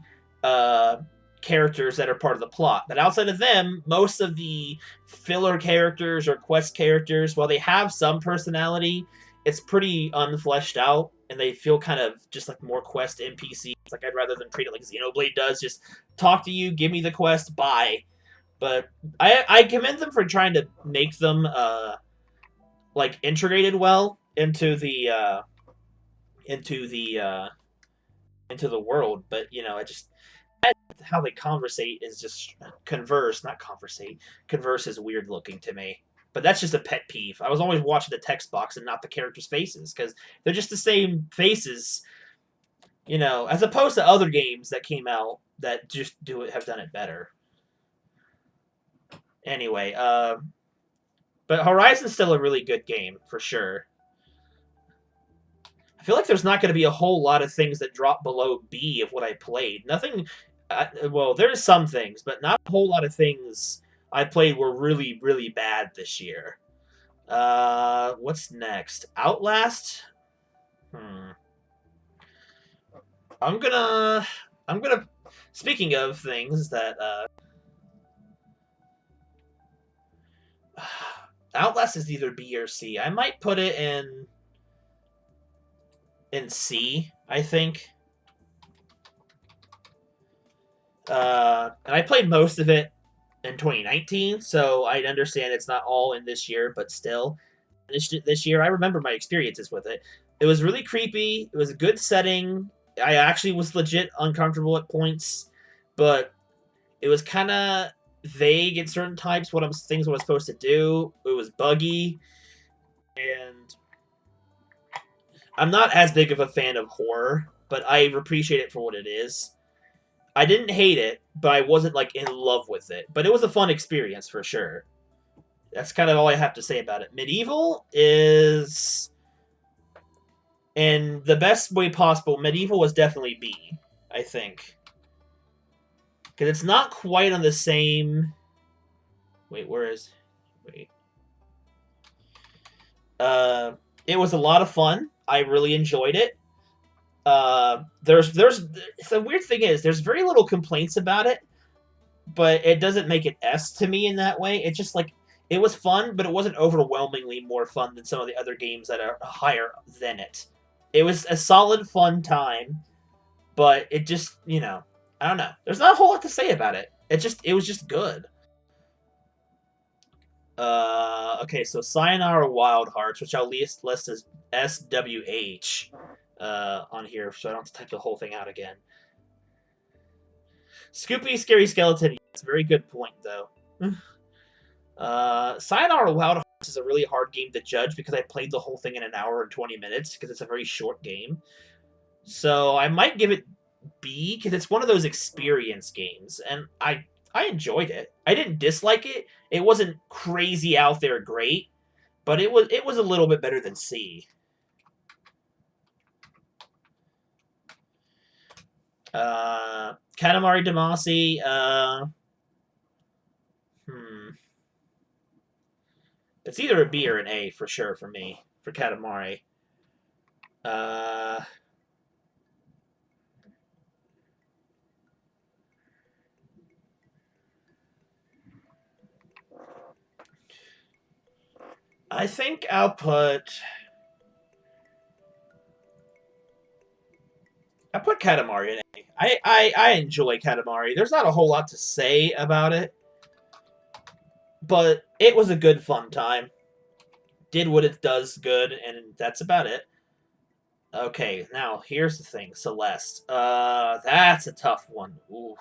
characters that are part of the plot. But outside of them, most of the filler characters or quest characters, while they have some personality, it's pretty unfleshed out, and they feel kind of just like more quest NPCs. Like, I'd rather than treat it like Xenoblade does, just talk to you, give me the quest, bye. But I commend them for trying to make them like integrated well into the world. But you know, how they conversate is just converse is weird looking to me. But that's just a pet peeve. I was always watching the text box and not the characters' faces, because they're just the same faces, you know, as opposed to other games that came out that just have done it better. Anyway, but Horizon's still a really good game, for sure. I feel like there's not going to be a whole lot of things that drop below B of what I played. Nothing... well, there's some things, but not a whole lot of things I played were really, really bad this year. What's next? Outlast? I'm gonna... Speaking of things that, Outlast is either B or C. I might put it in C, I think. And I played most of it in 2019, so I understand it's not all in this year, but still. This year, I remember my experiences with it. It was really creepy. It was a good setting. I actually was legit uncomfortable at points, but it was kind of vague in certain types things what I was supposed to do. It was buggy, and I'm not as big of a fan of horror, but I appreciate it for what it is. I didn't hate it, but I wasn't like in love with it. But it was a fun experience for sure. That's kind of all I have to say about it. Medieval is, in the best way possible, Medieval was definitely B, I think. Because it's not quite on the same... Wait, where is... Wait. It was a lot of fun. I really enjoyed it. There's the weird thing is there's very little complaints about it, but it doesn't make it S to me in that way. It's just like it was fun, but it wasn't overwhelmingly more fun than some of the other games that are higher than it. It was a solid, fun time, but it just, I don't know. There's not a whole lot to say about it. It was just good. Okay, so Sayonara Wild Hearts, which I'll list as SWH on here, so I don't have to type the whole thing out again. Scoopy Scary Skeleton, it's a very good point, though. Sayonara Wild Hearts is a really hard game to judge because I played the whole thing in an hour and 20 minutes because it's a very short game. So I might give it B because it's one of those experience games, and I enjoyed it. I didn't dislike it. It wasn't crazy out there great, but it was a little bit better than C. Katamari Damacy, it's either a B or an A for sure for me, for Katamari. I think I'll put Katamari in A. I enjoy Katamari. There's not a whole lot to say about it, but it was a good fun time. Did what it does good, and that's about it. Okay, now here's the thing, Celeste. That's a tough one. Ooh.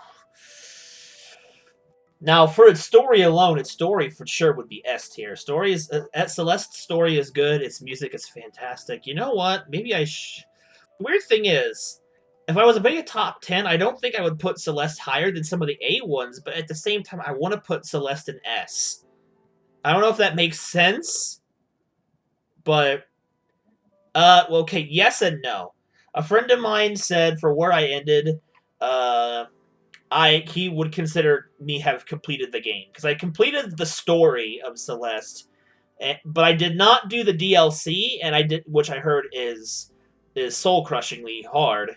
Now, for its story alone, its story for sure would be S tier. Celeste's story is good. Its music is fantastic. You know what? Maybe Weird thing is, if I was making a top 10, I don't think I would put Celeste higher than some of the A ones, but at the same time, I want to put Celeste in S. I don't know if that makes sense, but well, okay, yes and no. A friend of mine said for where I ended, he would consider me have completed the game because I completed the story of Celeste, but I did not do the DLC, which I heard is soul crushingly hard,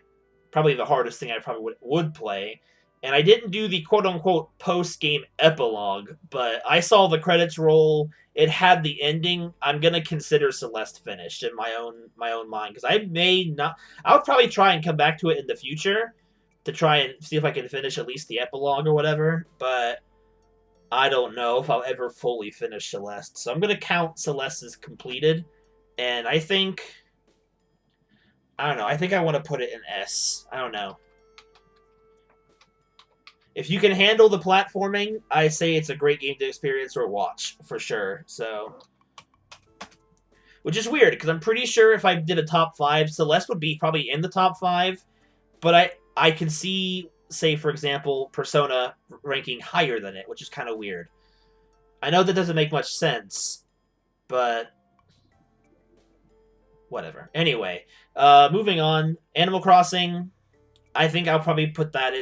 probably the hardest thing I probably would play. And I didn't do the quote unquote post game epilogue, but I saw the credits roll. It had the ending. I'm gonna consider Celeste finished in my own mind because I may not. I would probably try and come back to it in the future to try and see if I can finish at least the epilogue or whatever. But I don't know if I'll ever fully finish Celeste, so I'm gonna count Celeste as completed. And I think I don't know. I think I want to put it in S. I don't know. If you can handle the platforming, I say it's a great game to experience or watch, for sure. So, which is weird, because I'm pretty sure if I did a top 5, Celeste would be probably in the top 5, but I can see, say, for example, Persona ranking higher than it, which is kind of weird. I know that doesn't make much sense, but whatever. Anyway, moving on. Animal Crossing, I think I'll probably put that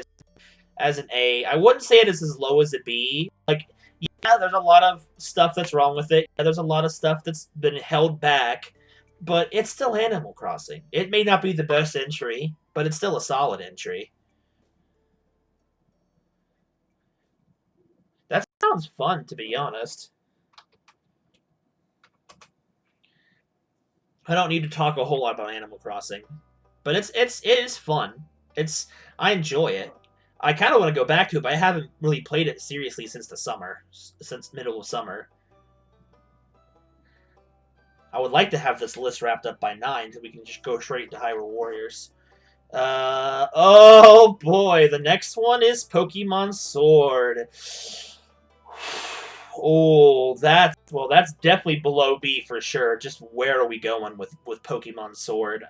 as an A. I wouldn't say it is as low as a B. Like, yeah, there's a lot of stuff that's wrong with it. Yeah, there's a lot of stuff that's been held back, but it's still Animal Crossing. It may not be the best entry, but it's still a solid entry. That sounds fun, to be honest. I don't need to talk a whole lot about Animal Crossing, but it is fun. I enjoy it. I kind of want to go back to it, but I haven't really played it seriously since middle of summer. I would like to have this list wrapped up by 9 so we can just go straight to Hyrule Warriors. Oh boy, the next one is Pokemon Sword. Oh, that's definitely below B for sure. Just where are we going with Pokemon Sword?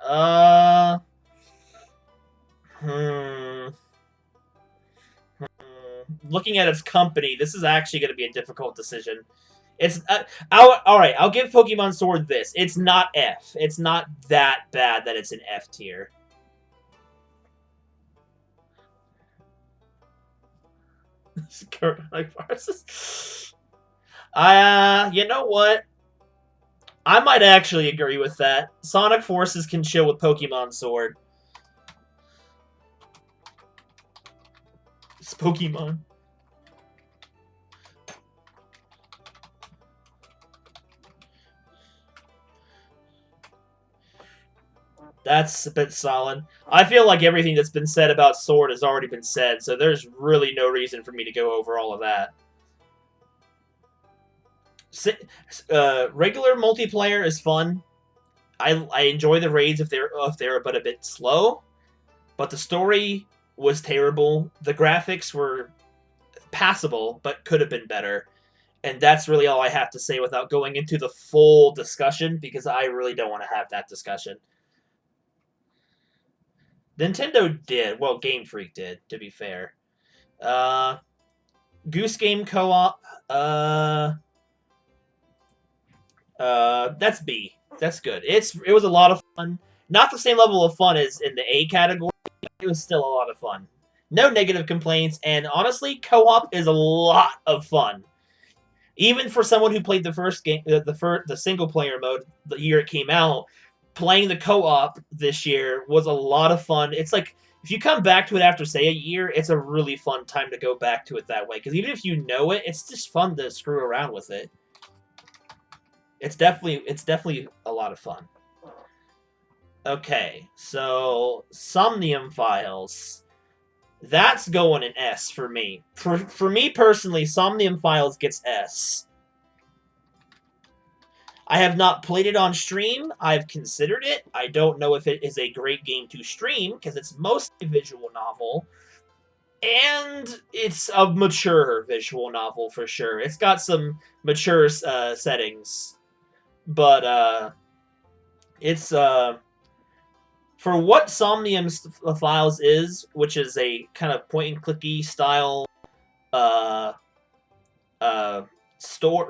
looking at its company, this is actually going to be a difficult decision. It's all right. I'll give Pokemon Sword this. It's not F. It's not that bad that it's an F tier. You know what? I might actually agree with that. Sonic Forces can chill with Pokemon Sword. It's Pokemon. That's a bit solid. I feel like everything that's been said about Sword has already been said, so there's really no reason for me to go over all of that. Regular multiplayer is fun. I enjoy the raids if they're but a bit slow, but the story was terrible. The graphics were passable, but could have been better. And that's really all I have to say without going into the full discussion, because I really don't want to have that discussion. Nintendo did. Well, Game Freak did, to be fair. Goose Game Co-op. That's B. That's good. It was a lot of fun. Not the same level of fun as in the A category. It was still a lot of fun. No negative complaints, and honestly, co-op is a lot of fun. Even for someone who played the first game, the single player mode the year it came out, playing the co-op this year was a lot of fun. It's like if you come back to it after say a year, it's a really fun time to go back to it that way. Because even if you know it, it's just fun to screw around with it. It's definitely a lot of fun. Okay, so Somnium Files. That's going an S for me. For me personally, Somnium Files gets S. I have not played it on stream. I've considered it. I don't know if it is a great game to stream, because it's mostly a visual novel. And it's a mature visual novel for sure. It's got some mature settings. But it's for what Somnium Files is, which is a kind of point and clicky style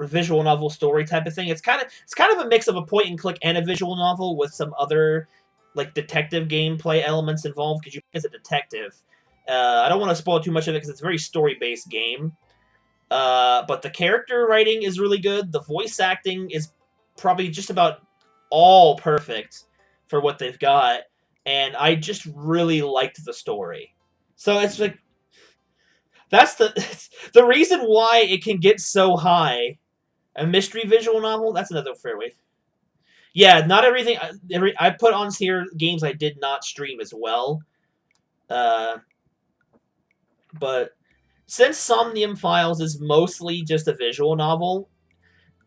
visual novel story type of thing. It's kind of a mix of a point and click and a visual novel with some other like detective gameplay elements involved, because you play as a detective. I don't want to spoil too much of it because it's a very story based game. But the character writing is really good. The voice acting is probably just about all perfect for what they've got, and I just really liked the story. So it's like that's the reason why it can get so high. A mystery visual novel, that's another fair way. Yeah, not everything. I put on here games I did not stream as well, but since Somnium Files is mostly just a visual novel,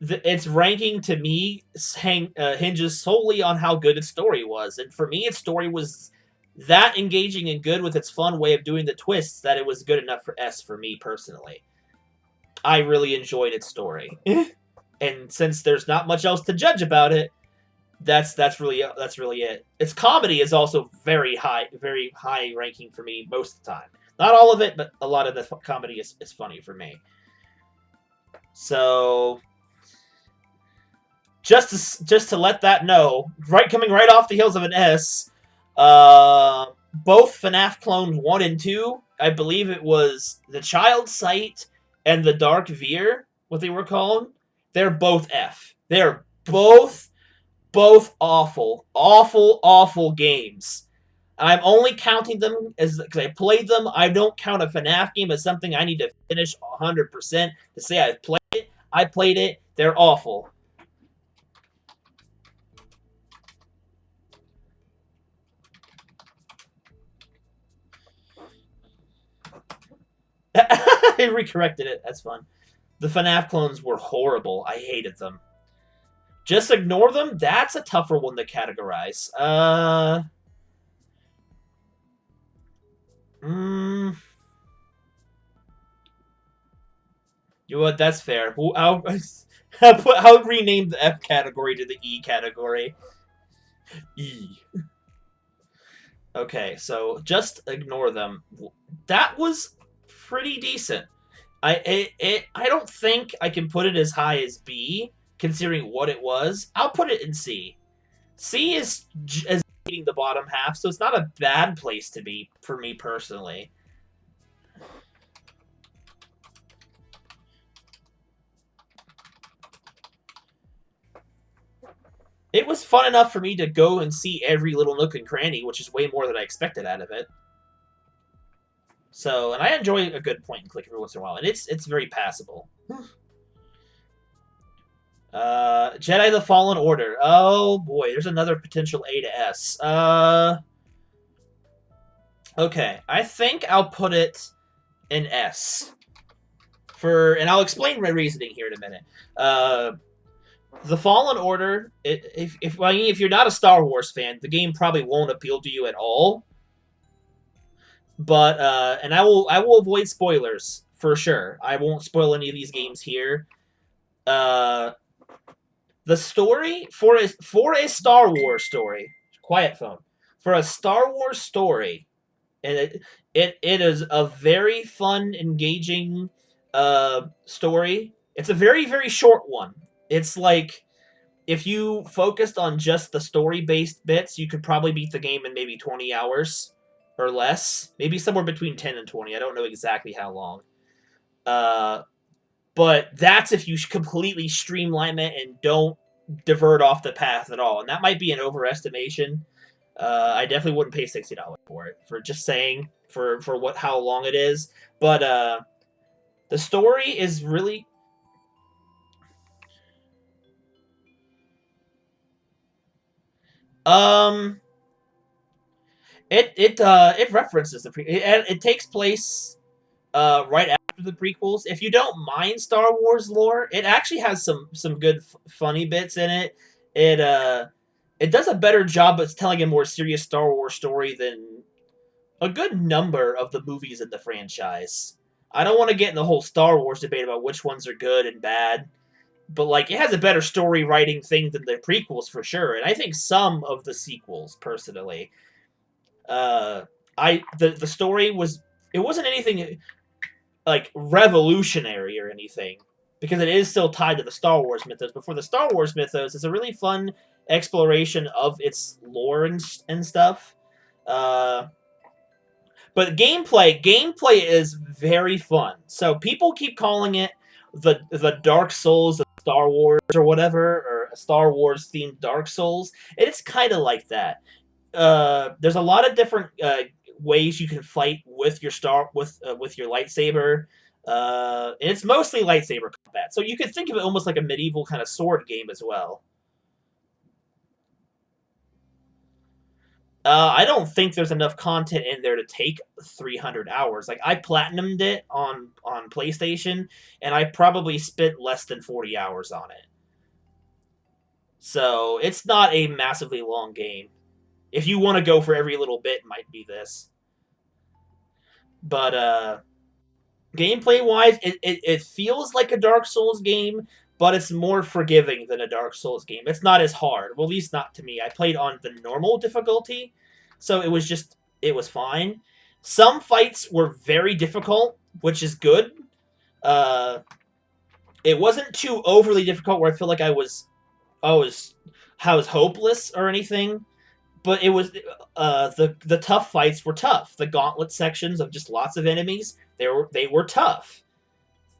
its ranking to me hinges solely on how good its story was. And for me, its story was that engaging and good with its fun way of doing the twists that it was good enough for S for me personally. I really enjoyed its story. And since there's not much else to judge about it, that's really it. Its comedy is also very high ranking for me most of the time. Not all of it, but a lot of the comedy is funny for me. So just to let that know, coming right off the heels of an S, both FNAF clones 1 and 2, I believe it was the Child Sight and the Dark Veer, what they were called, they're both F. They're both awful games. I'm only counting them as because I played them. I don't count a FNAF game as something I need to finish 100% to say I've played it. I played it. They're awful. I recorrected it. That's fun. The FNAF clones were horrible. I hated them. Just ignore them? That's a tougher one to categorize. You know what? That's fair. I'll rename the F category to the E category. E. Okay, so just ignore them. That was pretty decent. I don't think I can put it as high as B, considering what it was. I'll put it in C. C is as beating the bottom half, so it's not a bad place to be for me personally. It was fun enough for me to go and see every little nook and cranny, which is way more than I expected out of it. So, and I enjoy a good point and click every once in a while, and it's very passable. Jedi the Fallen Order. Oh boy, there's another potential A to S. Okay, I think I'll put it in S. And I'll explain my reasoning here in a minute. The Fallen Order. If you're not a Star Wars fan, the game probably won't appeal to you at all. But and I will avoid spoilers for sure. I won't spoil any of these games here. The story for a Star Wars story. Quiet phone. For a Star Wars story, and it is a very fun, engaging story. It's a very, very short one. It's like if you focused on just the story-based bits, you could probably beat the game in maybe 20 hours or less. Maybe somewhere between 10 and 20. I don't know exactly how long. But that's if you completely streamline it and don't divert off the path at all. And that might be an overestimation. I definitely wouldn't pay $60 for it, for just saying, for how long it is. But the story is really... It references the it takes place right after the prequels. If you don't mind Star Wars lore, it actually has some good funny bits in it. It does a better job of telling a more serious Star Wars story than a good number of the movies in the franchise. I don't want to get in the whole Star Wars debate about which ones are good and bad, but like it has a better story writing thing than the prequels for sure, and I think some of the sequels personally. The story wasn't anything like revolutionary or anything, because it is still tied to the Star Wars mythos. But for the Star Wars mythos, it's a really fun exploration of its lore and stuff. But gameplay is very fun. So people keep calling it the Dark Souls of Star Wars or whatever, or a Star Wars themed Dark Souls. It's kind of like that. There's a lot of different ways you can fight with your with your lightsaber. And it's mostly lightsaber combat, so you could think of it almost like a medieval kind of sword game as well. I don't think there's enough content in there to take 300 hours. Like I platinumed it on PlayStation, and I probably spent less than 40 hours on it. So it's not a massively long game. If you want to go for every little bit, it might be this. But gameplay wise, it feels like a Dark Souls game, but it's more forgiving than a Dark Souls game. It's not as hard. Well, at least not to me. I played on the normal difficulty, so it was fine. Some fights were very difficult, which is good. It wasn't too overly difficult where I feel like I was hopeless or anything. But it was the tough fights were tough. The gauntlet sections of just lots of enemies, they were tough,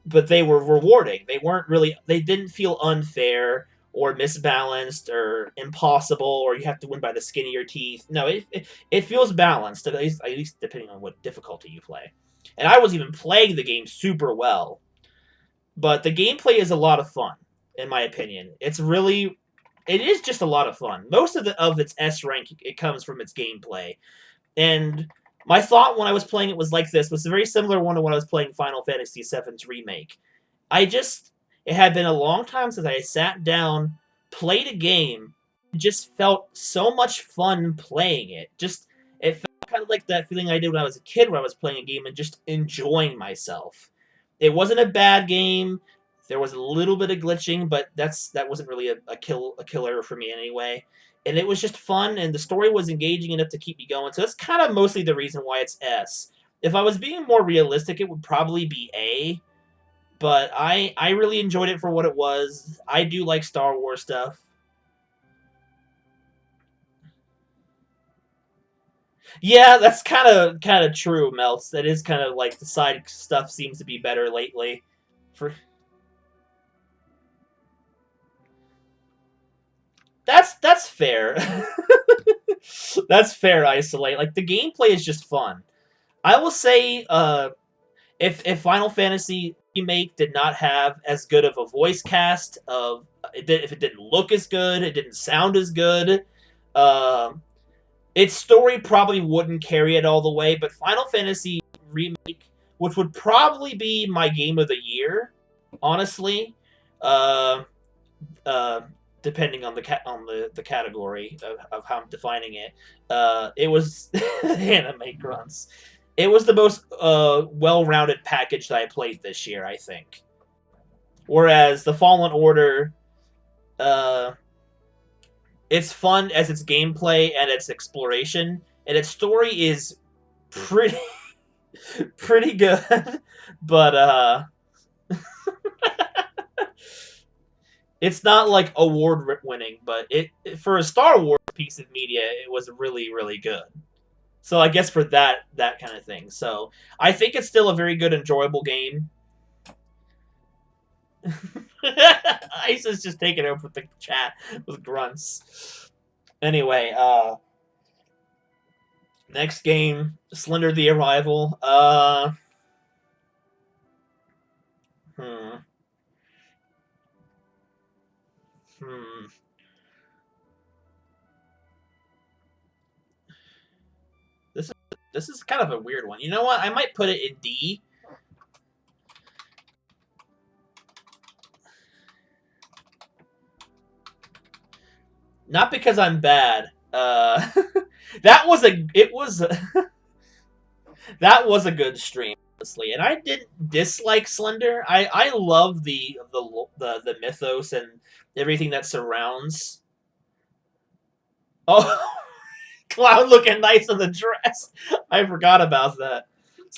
but they were rewarding. They didn't feel unfair or misbalanced or impossible, or you have to win by the skin of your teeth. No, it feels balanced, at least depending on what difficulty you play. And I was even playing the game super well, but the gameplay is a lot of fun, in my opinion. It is just a lot of fun. Most of its S rank, it comes from its gameplay. And my thought when I was playing it was like this, was a very similar one to when I was playing Final Fantasy VII's Remake. It had been a long time since I had sat down, played a game, and just felt so much fun playing it. It felt kind of like that feeling I did when I was a kid, where I was playing a game and just enjoying myself. It wasn't a bad game. There was a little bit of glitching, but that wasn't really a killer for me anyway. And it was just fun, and the story was engaging enough to keep me going. So that's kind of mostly the reason why it's S. If I was being more realistic, it would probably be A. But I really enjoyed it for what it was. I do like Star Wars stuff. Yeah, that's kind of true, Melts. That is kind of like the side stuff seems to be better lately. For that's fair. That's fair. Isolate. Like the gameplay is just fun. I will say, if Final Fantasy remake did not have as good of a voice cast, if it didn't look as good, it didn't sound as good, um, its story probably wouldn't carry it all the way. But Final Fantasy remake, which would probably be my game of the year, honestly, uh, uh, depending on the category of how I'm defining it, it was anime grunts. It was the most well-rounded package that I played this year, I think. Whereas the Fallen Order, uh, it's fun as its gameplay and its exploration, and its story is pretty pretty good. But it's not like award winning. But for a Star Wars piece of media, it was really really good. So I guess for that kind of thing. So I think it's still a very good, enjoyable game. Ice is just taking over the chat with grunts. Anyway, next game, Slender the Arrival. Hmm. Hmm. This is this is kind of a weird one. You know what? I might put it in D. Not because I'm bad. That was a it was that was a good stream, honestly, and I didn't dislike Slender. I love the mythos and everything that surrounds. Oh, Cloud looking nice in the dress. I forgot about that.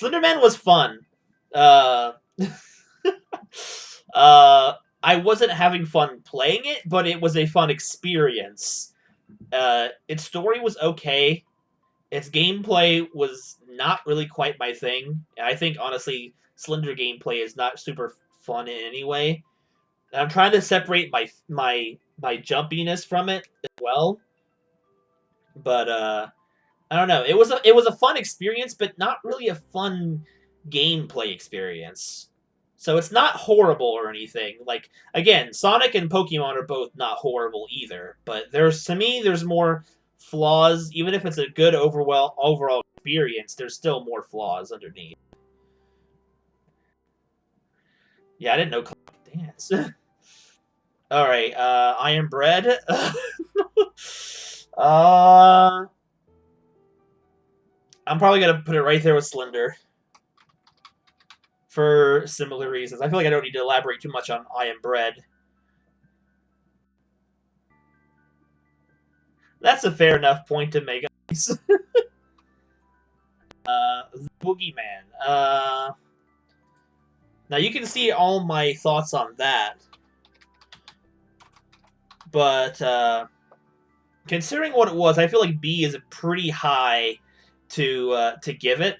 Slenderman was fun. Uh, I wasn't having fun playing it, but it was a fun experience. Its story was okay. Its gameplay was not really quite my thing. I think honestly, Slender gameplay is not super fun in any way. I'm trying to separate my jumpiness from it as well. But I don't know. It was a fun experience, but not really a fun gameplay experience. So it's not horrible or anything. Like again, Sonic and Pokemon are both not horrible either. But there's more flaws. Even if it's a good overall experience, there's still more flaws underneath. Yeah, I didn't know Cloud could dance. All right, Iron Bread. uh, I'm probably gonna put it right there with Slender for similar reasons. I feel like I don't need to elaborate too much on I Am Bread. That's a fair enough point to make. Boogeyman. Now you can see all my thoughts on that, but considering what it was, I feel like B is pretty high to give it.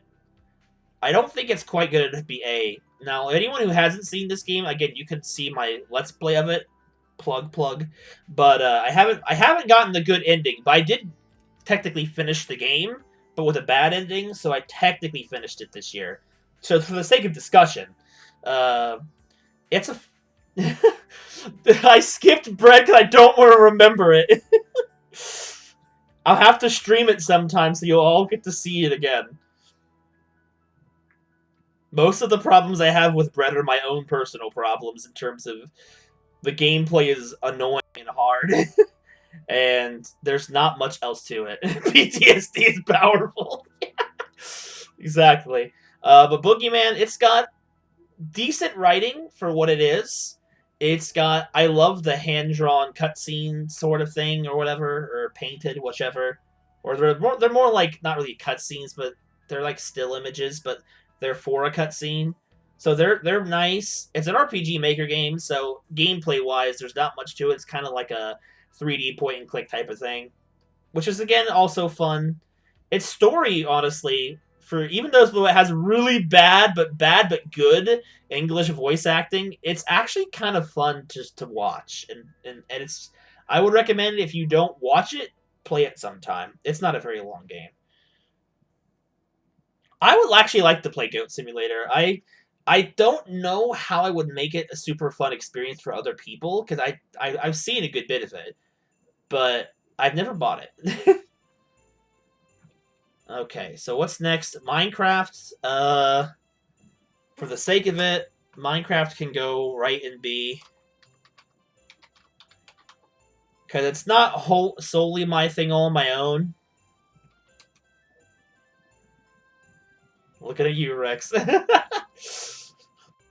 I don't think it's quite good to be A. Now, anyone who hasn't seen this game, again, you can see my Let's Play of it. Plug. But I haven't gotten the good ending. But I did technically finish the game, but with a bad ending. So I technically finished it this year. So for the sake of discussion, it's a. I skipped Bread because I don't want to remember it. I'll have to stream it sometime so you'll all get to see it again. Most of the problems I have with Bread are my own personal problems in terms of the gameplay is annoying and hard, and there's not much else to it. PTSD is powerful. Exactly. But Boogeyman, it's got decent writing for what it is. I love the hand-drawn cutscene sort of thing, or whatever, or painted, whichever. Or they're more like, not really cutscenes, but they're like still images, but they're for a cutscene. So they're nice. It's an RPG Maker game, so gameplay wise, there's not much to it. It's kind of like a 3D point and click type of thing, which is again also fun. Its story, honestly, for even though it has really bad but good English voice acting, it's actually kind of fun just to watch, and it's. I would recommend if you don't watch it, play it sometime. It's not a very long game. I would actually like to play Goat Simulator. I don't know how I would make it a super fun experience for other people because I've seen a good bit of it, but I've never bought it. Okay, so what's next? Minecraft. For the sake of it, Minecraft can go right in B because it's not solely my thing all on my own. Looking at you, Rex.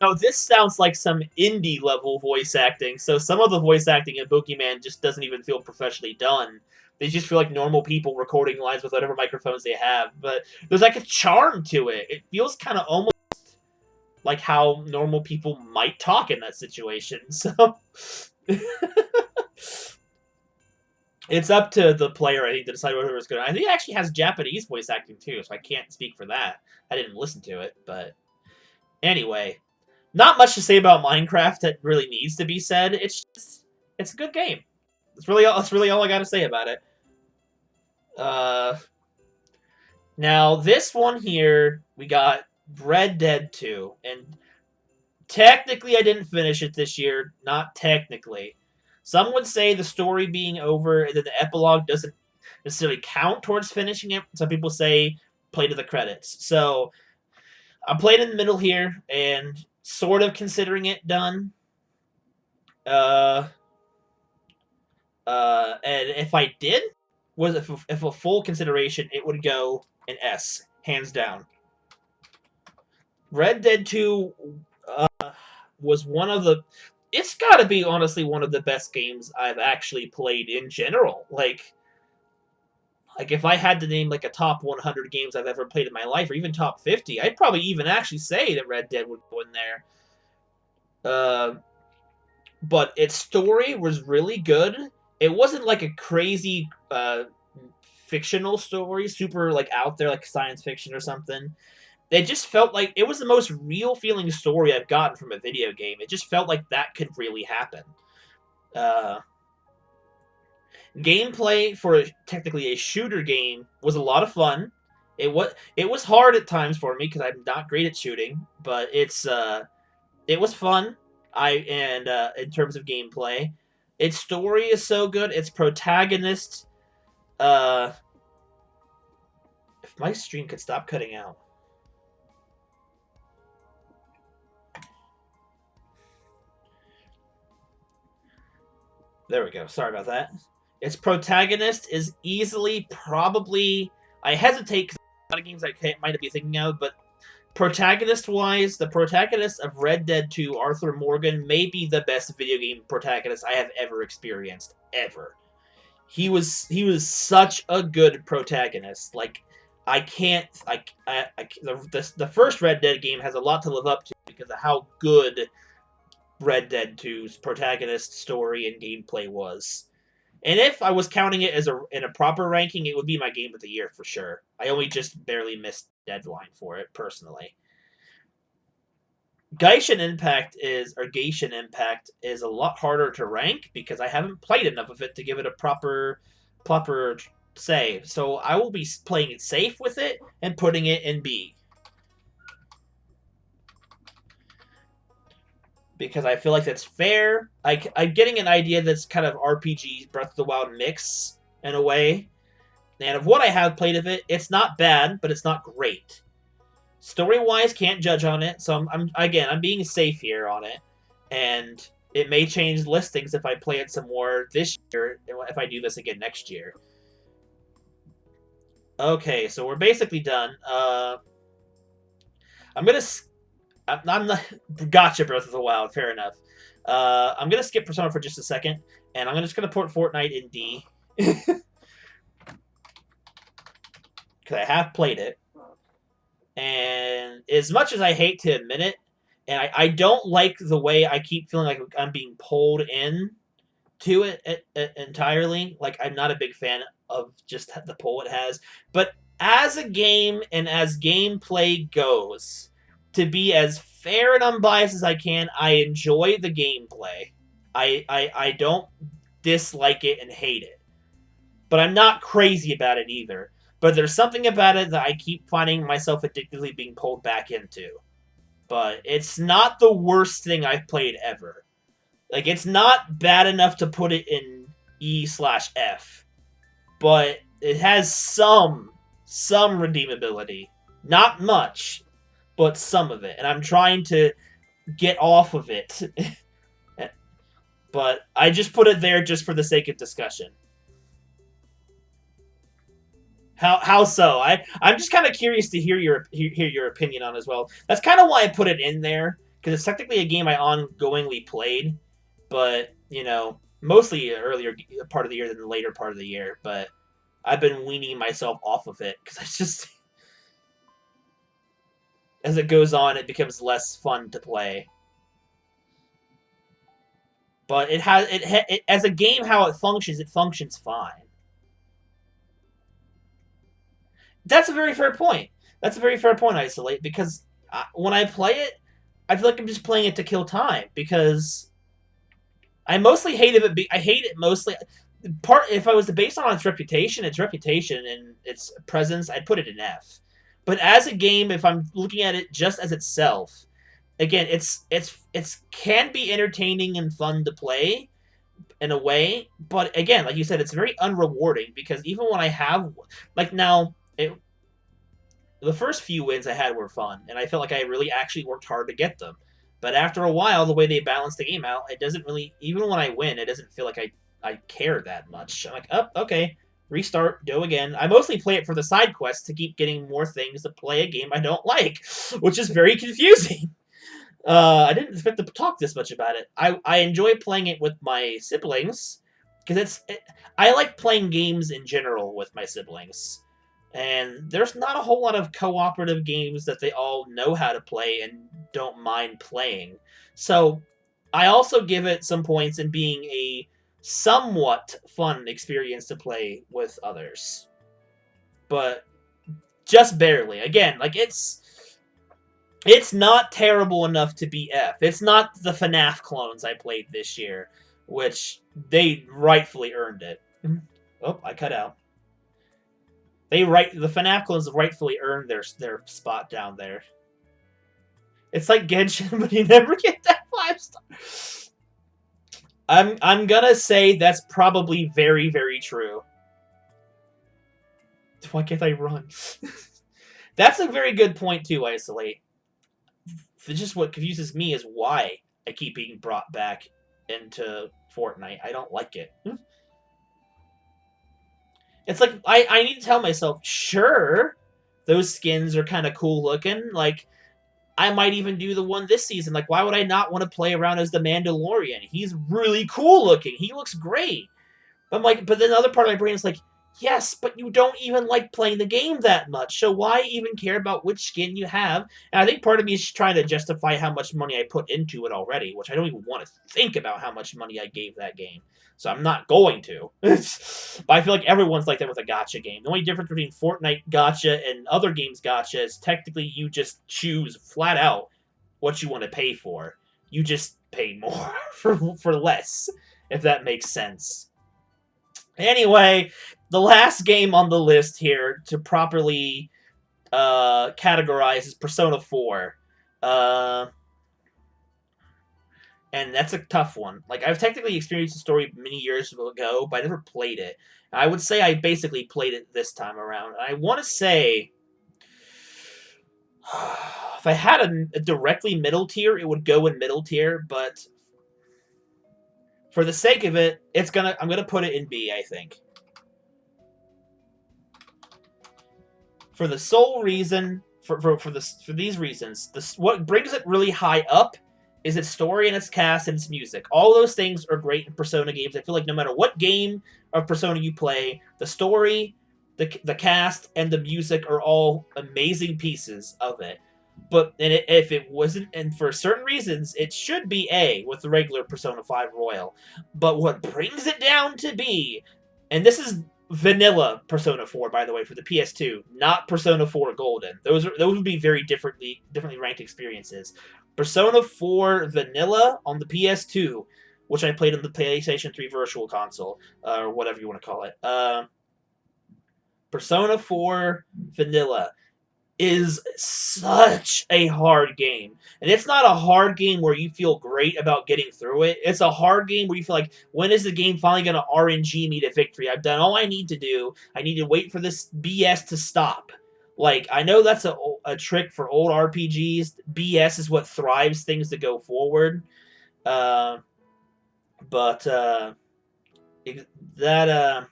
No, this sounds like some indie level voice acting. So some of the voice acting in Pokemon just doesn't even feel professionally done. They just feel like normal people recording lines with whatever microphones they have. But there's like a charm to it. It feels kind of almost like how normal people might talk in that situation. So it's up to the player, I think, to decide whether it's good. I think it actually has Japanese voice acting too, so I can't speak for that. I didn't listen to it, but anyway, not much to say about Minecraft that really needs to be said. It's a good game. That's really all I got to say about it. Now this one here, we got Red Dead 2, and technically I didn't finish it this year. Not technically. Some would say the story being over and then the epilogue doesn't necessarily count towards finishing it. Some people say play to the credits. So I'm playing in the middle here and sort of considering it done. And if I did, if a full consideration, it would go an S, hands down. Red Dead 2 was one of the. It's got to be honestly one of the best games I've actually played in general. Like if I had to name like a top 100 games I've ever played in my life, or even top 50, I'd probably even actually say that Red Dead would go in there. But its story was really good. It wasn't like a crazy fictional story, super like out there like science fiction or something. It just felt like it was the most real feeling story I've gotten from a video game. It just felt like that could really happen. Uh, Gameplay for technically a shooter game was a lot of fun. It was hard at times for me because I'm not great at shooting, but it was fun. In terms of gameplay, its story is so good. Its protagonist, if my stream could stop cutting out. There we go. Sorry about that. Its protagonist is easily, probably. I hesitate because a lot of games I might be thinking of, but protagonist-wise, the protagonist of Red Dead 2, Arthur Morgan, may be the best video game protagonist I have ever experienced. Ever. He was such a good protagonist. Like, I can't. The first Red Dead game has a lot to live up to because of how good Red Dead 2's protagonist story and gameplay was. And if I was counting it as in a proper ranking, it would be my game of the year for sure. I only just barely missed deadline for it personally. Genshin Impact is a lot harder to rank because I haven't played enough of it to give it a proper say. So I will be playing it safe with it and putting it in B. Because I feel like that's fair. I'm getting an idea that's kind of RPG Breath of the Wild mix in a way. And of what I have played of it, it's not bad, but it's not great. Story-wise, can't judge on it, so I'm being safe here on it. And it may change listings if I play it some more this year, if I do this again next year. Okay, so we're basically done. I'm not. Gotcha, Breath of the Wild. Fair enough. I'm gonna skip Persona for just a second, and I'm just gonna put Fortnite in D because I have played it. And as much as I hate to admit it, and I don't like the way I keep feeling like I'm being pulled in to it entirely. Like, I'm not a big fan of just the pull it has. But as a game and as gameplay goes, to be as fair and unbiased as I can, I enjoy the gameplay. I don't dislike it and hate it. But I'm not crazy about it either. But there's something about it that I keep finding myself addictively being pulled back into. But it's not the worst thing I've played ever. Like, it's not bad enough to put it in E/F, but it has some redeemability. Not much, but some of it. And I'm trying to get off of it. But I just put it there just for the sake of discussion. How so? I'm just kind of curious to hear your opinion on it as well. That's kind of why I put it in there, because it's technically a game I ongoingly played, but mostly earlier part of the year than the later part of the year. But I've been weaning myself off of it because it's just as it goes on, it becomes less fun to play. But it as a game, how it functions fine. That's a very fair point. That's a very fair point, Isolate, because when I play it, I feel like I'm just playing it to kill time, because I mostly hate it. I hate it mostly. If I was to base it on its reputation and its presence, I'd put it in F. But as a game, if I'm looking at it just as itself, again, it's can be entertaining and fun to play in a way. But again, like you said, it's very unrewarding, because even when I have, like, now, the first few wins I had were fun, and I felt like I really actually worked hard to get them. But after a while, the way they balance the game out, it doesn't really, even when I win, it doesn't feel like I care that much. I'm like, oh, okay, restart, go again. I mostly play it for the side quests to keep getting more things to play a game I don't like, which is very confusing. I didn't expect to talk this much about it. I enjoy playing it with my siblings, because I like playing games in general with my siblings. And there's not a whole lot of cooperative games that they all know how to play and don't mind playing. So I also give it some points in being a somewhat fun experience to play with others. But just barely. Again, like, it's not terrible enough to be F. It's not the FNAF clones I played this year, which they rightfully earned it. Oh, I cut out. The FNAF clones rightfully earned their spot down there. It's like Genshin, but you never get that 5-star. I'm gonna say that's probably very, very true. Why can't I run? That's a very good point too, Isolate. Just what confuses me is why I keep being brought back into Fortnite. I don't like it. It's like, I need to tell myself, sure, those skins are kind of cool looking. Like, I might even do the one this season. Like, why would I not want to play around as the Mandalorian? He's really cool looking. He looks great. But I'm like, but then the other part of my brain is like, yes, but you don't even like playing the game that much, so why even care about which skin you have? And I think part of me is trying to justify how much money I put into it already, which I don't even want to think about how much money I gave that game. So I'm not going to. But I feel like everyone's like that with a gacha game. The only difference between Fortnite gacha and other games gacha is technically you just choose flat out what you want to pay for. You just pay more for less, if that makes sense. Anyway, the last game on the list here to properly categorize is Persona 4. And that's a tough one. Like, I've technically experienced the story many years ago, but I never played it. I would say I basically played it this time around. I want to say, if I had a directly middle tier, it would go in middle tier, but for the sake of it, I'm gonna put it in B, I think. For the sole reason, for these reasons, what brings it really high up is its story and its cast and its music. All those things are great in Persona games. I feel like no matter what game of Persona you play, the story The cast and the music are all amazing pieces of it. But if it wasn't, and for certain reasons, it should be A with the regular Persona 5 Royal. But what brings it down to B, and this is vanilla Persona 4, by the way, for the PS2, not Persona 4 Golden. Those would be very differently ranked experiences. Persona 4 Vanilla on the PS2, which I played on the PlayStation 3 Virtual Console, or whatever you want to call it. Persona 4 Vanilla is such a hard game. And it's not a hard game where you feel great about getting through it. It's a hard game where you feel like, when is the game finally going to RNG me to victory? I've done all I need to do. I need to wait for this BS to stop. Like, I know that's a trick for old RPGs. BS is what thrives things to go forward. Uh, but that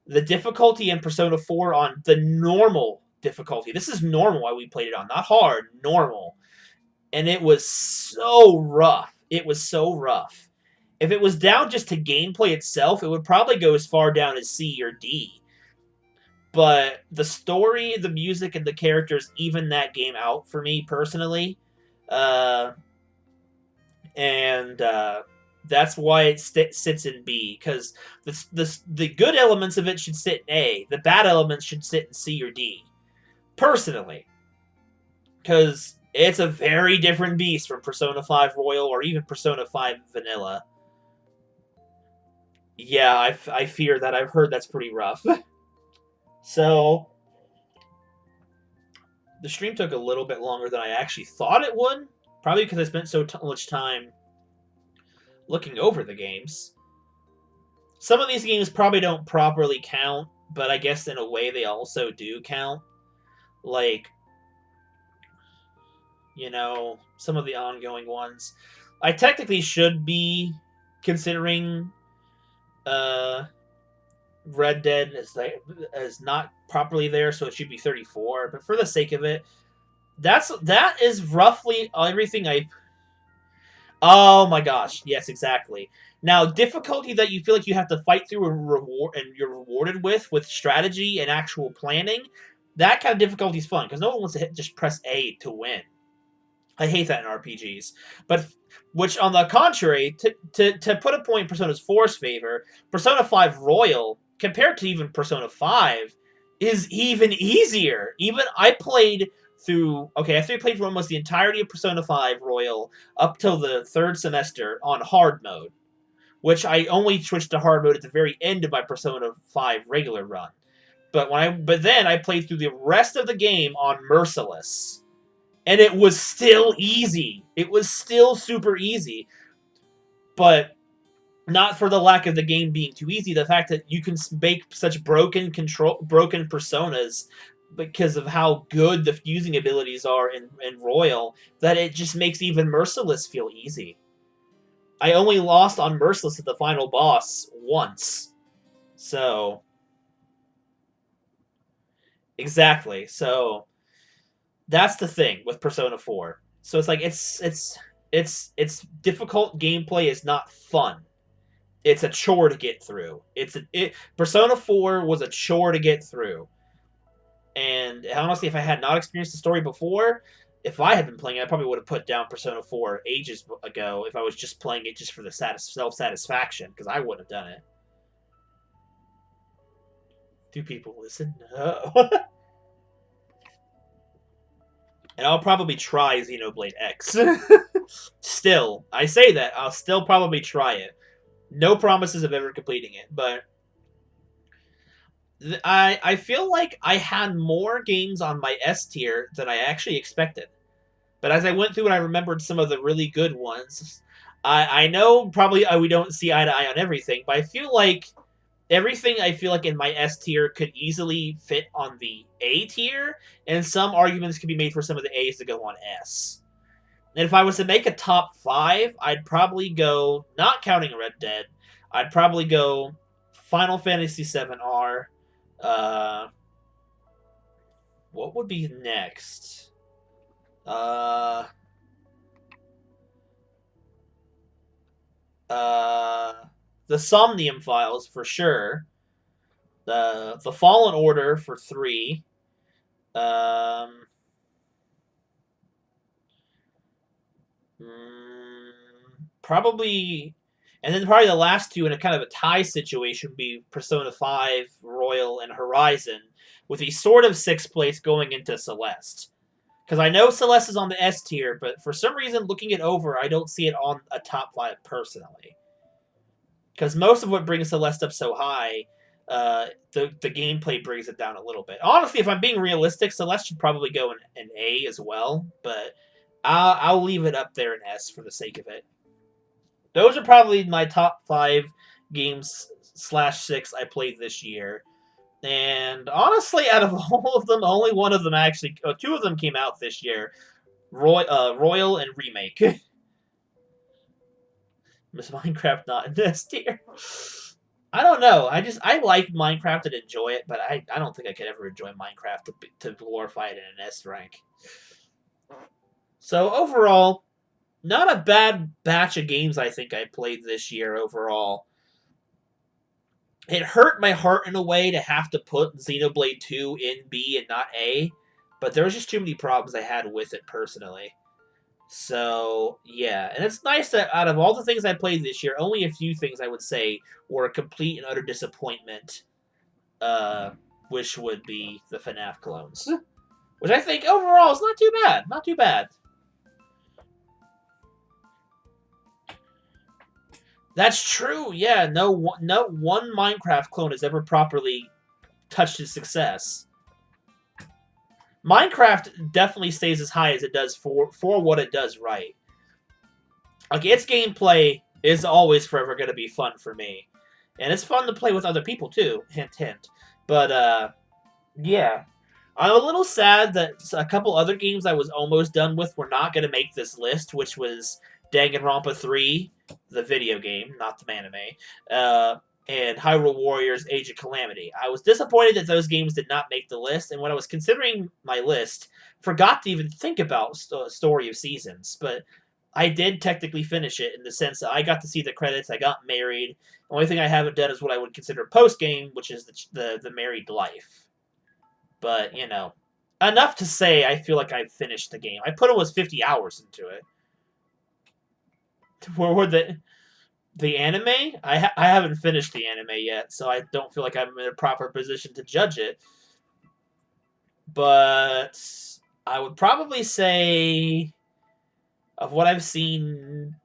the difficulty in Persona 4 on the normal difficulty. This is normal why we played it on, not hard, normal. And it was so rough. It was so rough. If it was down just to gameplay itself, it would probably go as far down as C or D. But the story, the music, and the characters even that game out for me personally. And that's why it sits in B, because the good elements of it should sit in A. The bad elements should sit in C or D. Personally. Because it's a very different beast from Persona 5 Royal or even Persona 5 Vanilla. Yeah, I fear that. I've heard that's pretty rough. So, the stream took a little bit longer than I actually thought it would. Probably because I spent so much time looking over the games. Some of these games probably don't properly count, but I guess in a way they also do count. Like, you know, some of the ongoing ones. I technically should be considering Red Dead as not properly there, so it should be 34. But for the sake of it, that is roughly everything I. Oh my gosh! Yes, exactly. Now, difficulty that you feel like you have to fight through and you're rewarded with strategy and actual planning. That kind of difficulty is fun because no one wants to just press A to win. I hate that in RPGs. But which, on the contrary, to put a point in Persona 4's favor, Persona 5 Royal, compared to even Persona 5, is even easier. Even I played through. Okay, I played through almost the entirety of Persona 5 Royal up till the third semester on hard mode, which I only switched to hard mode at the very end of my Persona 5 regular run. But then I played through the rest of the game on Merciless, and it was still easy. It was still super easy, but not for the lack of the game being too easy. The fact that you can make such broken personas because of how good the fusing abilities are in Royal, that it just makes even Merciless feel easy. I only lost on Merciless at the final boss once. So, exactly. So, that's the thing with Persona 4. So it's like it's difficult gameplay is not fun. It's a chore to get through. Persona 4 was a chore to get through. And honestly, if I had not experienced the story before, if I had been playing it, I probably would have put down Persona 4 ages ago if I was just playing it just for the self-satisfaction, because I wouldn't have done it. Do people listen? No. And I'll probably try Xenoblade X. Still, I say that, I'll still probably try it. No promises of ever completing it, but I feel like I had more games on my S tier than I actually expected. But as I went through and I remembered some of the really good ones, I know probably we don't see eye to eye on everything, but I feel like everything I feel like in my S tier could easily fit on the A tier, and some arguments could be made for some of the A's to go on S. And if I was to make a top 5, I'd probably go, not counting Red Dead, I'd probably go Final Fantasy VII R. What would be next? The Somnium Files for sure. The Fallen Order for 3. Um, mm, probably, and then probably the last two in a kind of a tie situation would be Persona 5, Royal, and Horizon, with a sort of sixth place going into Celeste. Because I know Celeste is on the S tier, but for some reason, looking it over, I don't see it on a top 5 personally. Because most of what brings Celeste up so high, the gameplay brings it down a little bit. Honestly, if I'm being realistic, Celeste should probably go in A as well, but I'll leave it up there in S for the sake of it. Those are probably my top 5 games slash 6 I played this year. And honestly, out of all of them, only one of them actually, two of them came out this year. Royal and Remake. Miss Minecraft not in this tier. I don't know. I like Minecraft and enjoy it, but I don't think I could ever enjoy Minecraft to glorify it in an S rank. So overall, not a bad batch of games I think I played this year overall. It hurt my heart in a way to have to put Xenoblade 2 in B and not A, but there was just too many problems I had with it personally. So, yeah. And it's nice that out of all the things I played this year, only a few things I would say were a complete and utter disappointment, which would be the FNAF clones. Which I think overall is not too bad. Not too bad. That's true, yeah. No one Minecraft clone has ever properly touched its success. Minecraft definitely stays as high as it does for what it does right. Like, its gameplay is always forever going to be fun for me. And it's fun to play with other people, too. Hint, hint. But, yeah. I'm a little sad that a couple other games I was almost done with were not going to make this list, which was Danganronpa 3, the video game, not the anime, and Hyrule Warriors Age of Calamity. I was disappointed that those games did not make the list, and when I was considering my list, forgot to even think about Story of Seasons, but I did technically finish it in the sense that I got to see the credits, I got married. The only thing I haven't done is what I would consider post-game, which is the married life. But, you know, enough to say I feel like I've finished the game. I put almost 50 hours into it. Where were the anime? I haven't finished the anime yet, so I don't feel like I'm in a proper position to judge it. But I would probably say, of what I've seen,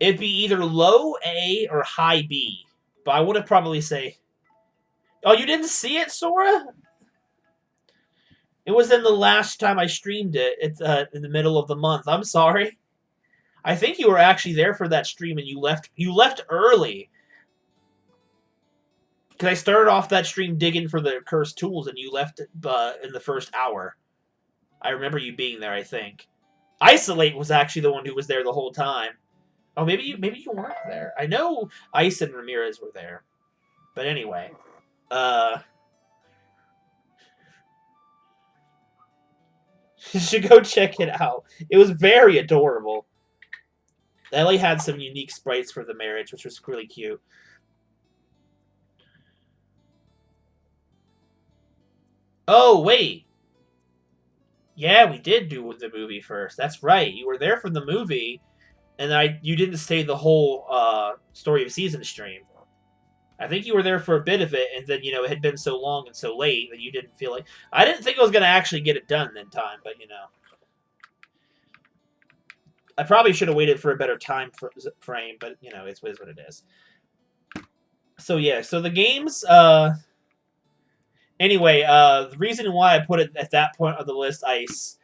it'd be either low A or high B. But I would probably say... Oh, you didn't see it, Sora? It was in the last time I streamed it. It's in the middle of the month. I'm sorry. I think you were actually there for that stream and you left early. Because I started off that stream digging for the cursed tools and you left in the first hour. I remember you being there, I think. Isolate was actually the one who was there the whole time. Oh, maybe you weren't there. I know Ice and Ramirez were there. But anyway. You should go check it out. It was very adorable. Ellie had some unique sprites for the marriage, which was really cute. Oh, wait. Yeah, we did do the movie first. That's right. You were there for the movie, and you didn't stay the whole Story of Season stream. I think you were there for a bit of it, and then, it had been so long and so late that you didn't feel like... I didn't think I was going to actually get it done in time, but, I probably should have waited for a better time frame, but, it's what it is. So, yeah. So, the games... Anyway, the reason why I put it at that point on the list, Ice,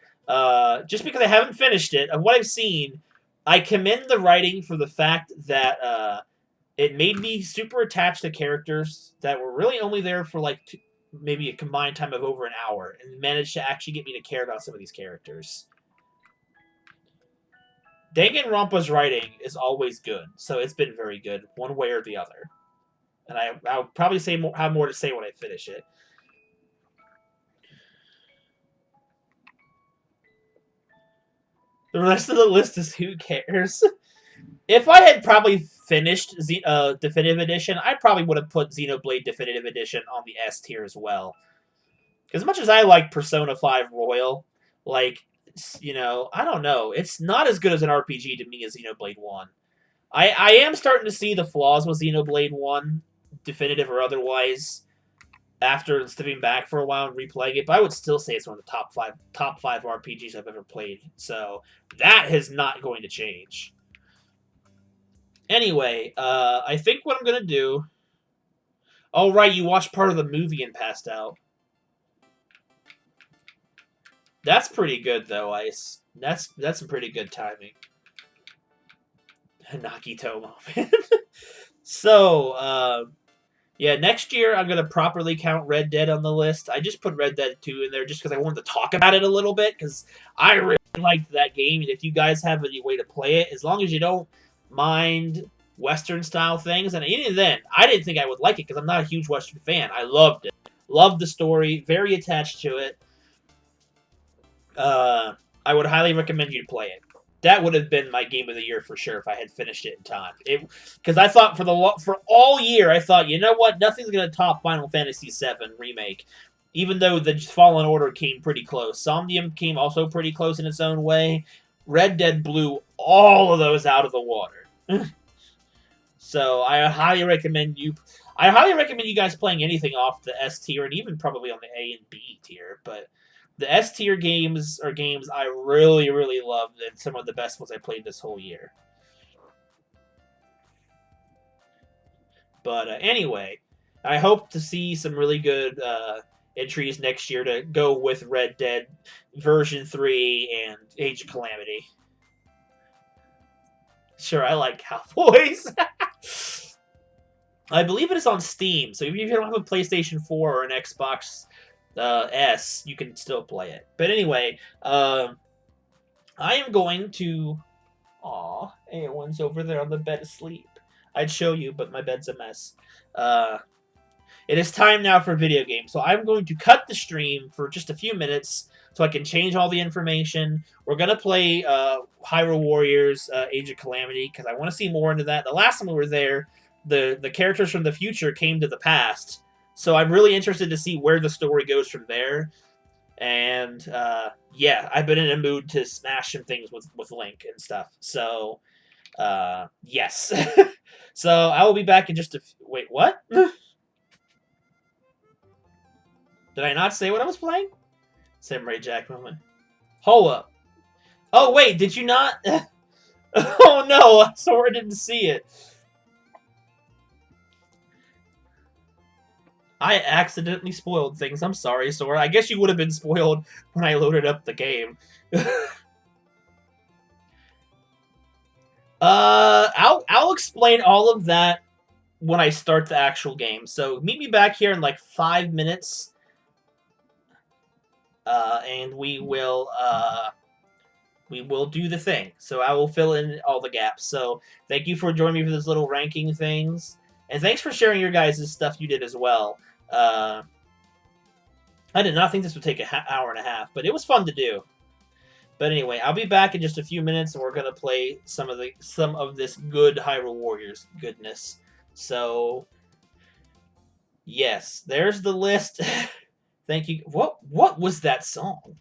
just because I haven't finished it, of what I've seen, I commend the writing for the fact that it made me super attached to characters that were really only there for maybe a combined time of over an hour, and managed to actually get me to care about some of these characters. Danganronpa's writing is always good, so it's been very good, one way or the other. And I'll probably have more to say when I finish it. The rest of the list is who cares. If I had probably finished Definitive Edition, I probably would have put Xenoblade Definitive Edition on the S tier as well. As much as I like Persona 5 Royal, like, I don't know. It's not as good as an RPG to me as Xenoblade 1. I am starting to see the flaws with Xenoblade 1, definitive or otherwise, after stepping back for a while and replaying it, but I would still say it's one of the top five RPGs I've ever played. So that is not going to change. Anyway, I think what I'm gonna do. Oh right, you watched part of the movie and passed out. That's pretty good though, Ice. That's some pretty good timing. Nakito moment. So, yeah, next year I'm gonna properly count Red Dead on the list. I just put Red Dead 2 in there just because I wanted to talk about it a little bit because I really liked that game, and if you guys have any way to play it, as long as you don't mind Western style things, and even then, I didn't think I would like it because I'm not a huge Western fan. I loved it, loved the story, very attached to it. I would highly recommend you to play it. That would have been my game of the year for sure if I had finished it in time. Because I thought for all year, I thought, you know what, nothing's gonna top Final Fantasy VII remake, even though the Fallen Order came pretty close. Somnium came also pretty close in its own way. Red Dead blew all of those out of the water. So I highly recommend you. I highly recommend you guys playing anything off the S tier and even probably on the A and B tier, but. The S tier games are games I really, really loved, and some of the best ones I played this whole year. But anyway, I hope to see some really good entries next year to go with Red Dead version 3 and Age of Calamity. Sure, I like Cowboys. I believe it is on Steam, so if you don't have a PlayStation 4 or an Xbox S, you can still play it. But anyway, I am going to... Aw, everyone's over there on the bed asleep. I'd show you, but my bed's a mess. It is time now for video games, so I'm going to cut the stream for just a few minutes so I can change all the information. We're going to play Hyrule Warriors Age of Calamity, because I want to see more into that. The last time we were there, the characters from the future came to the past, so I'm really interested to see where the story goes from there. And, yeah, I've been in a mood to smash some things with Link and stuff. So, yes. So, I will be back in just a... Wait, what? Did I not say what I was playing? Samurai Jack moment. Hold up. Oh, wait, did you not... Oh, no, Sora didn't see it. I accidentally spoiled things. I'm sorry, Sora. I guess you would have been spoiled when I loaded up the game. I'll explain all of that when I start the actual game. So meet me back here in like 5 minutes, and we will do the thing. So I will fill in all the gaps. So thank you for joining me for this little ranking things, and thanks for sharing your guys' stuff you did as well. I did not think this would take an hour and a half, but it was fun to do. But anyway, I'll be back in just a few minutes, and we're gonna play some of this good Hyrule Warriors goodness. So, yes, there's the list. Thank you. What was that song?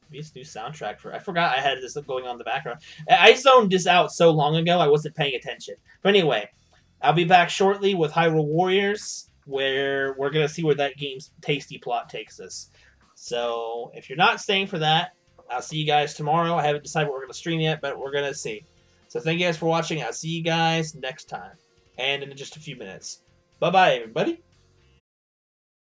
Maybe it's new soundtrack for. I forgot I had this going on in the background. I zoned this out so long ago, I wasn't paying attention. But anyway. I'll be back shortly with Hyrule Warriors, where we're going to see where that game's tasty plot takes us. So, if you're not staying for that, I'll see you guys tomorrow. I haven't decided what we're going to stream yet, but we're going to see. So, thank you guys for watching. I'll see you guys next time. And in just a few minutes. Bye-bye, everybody.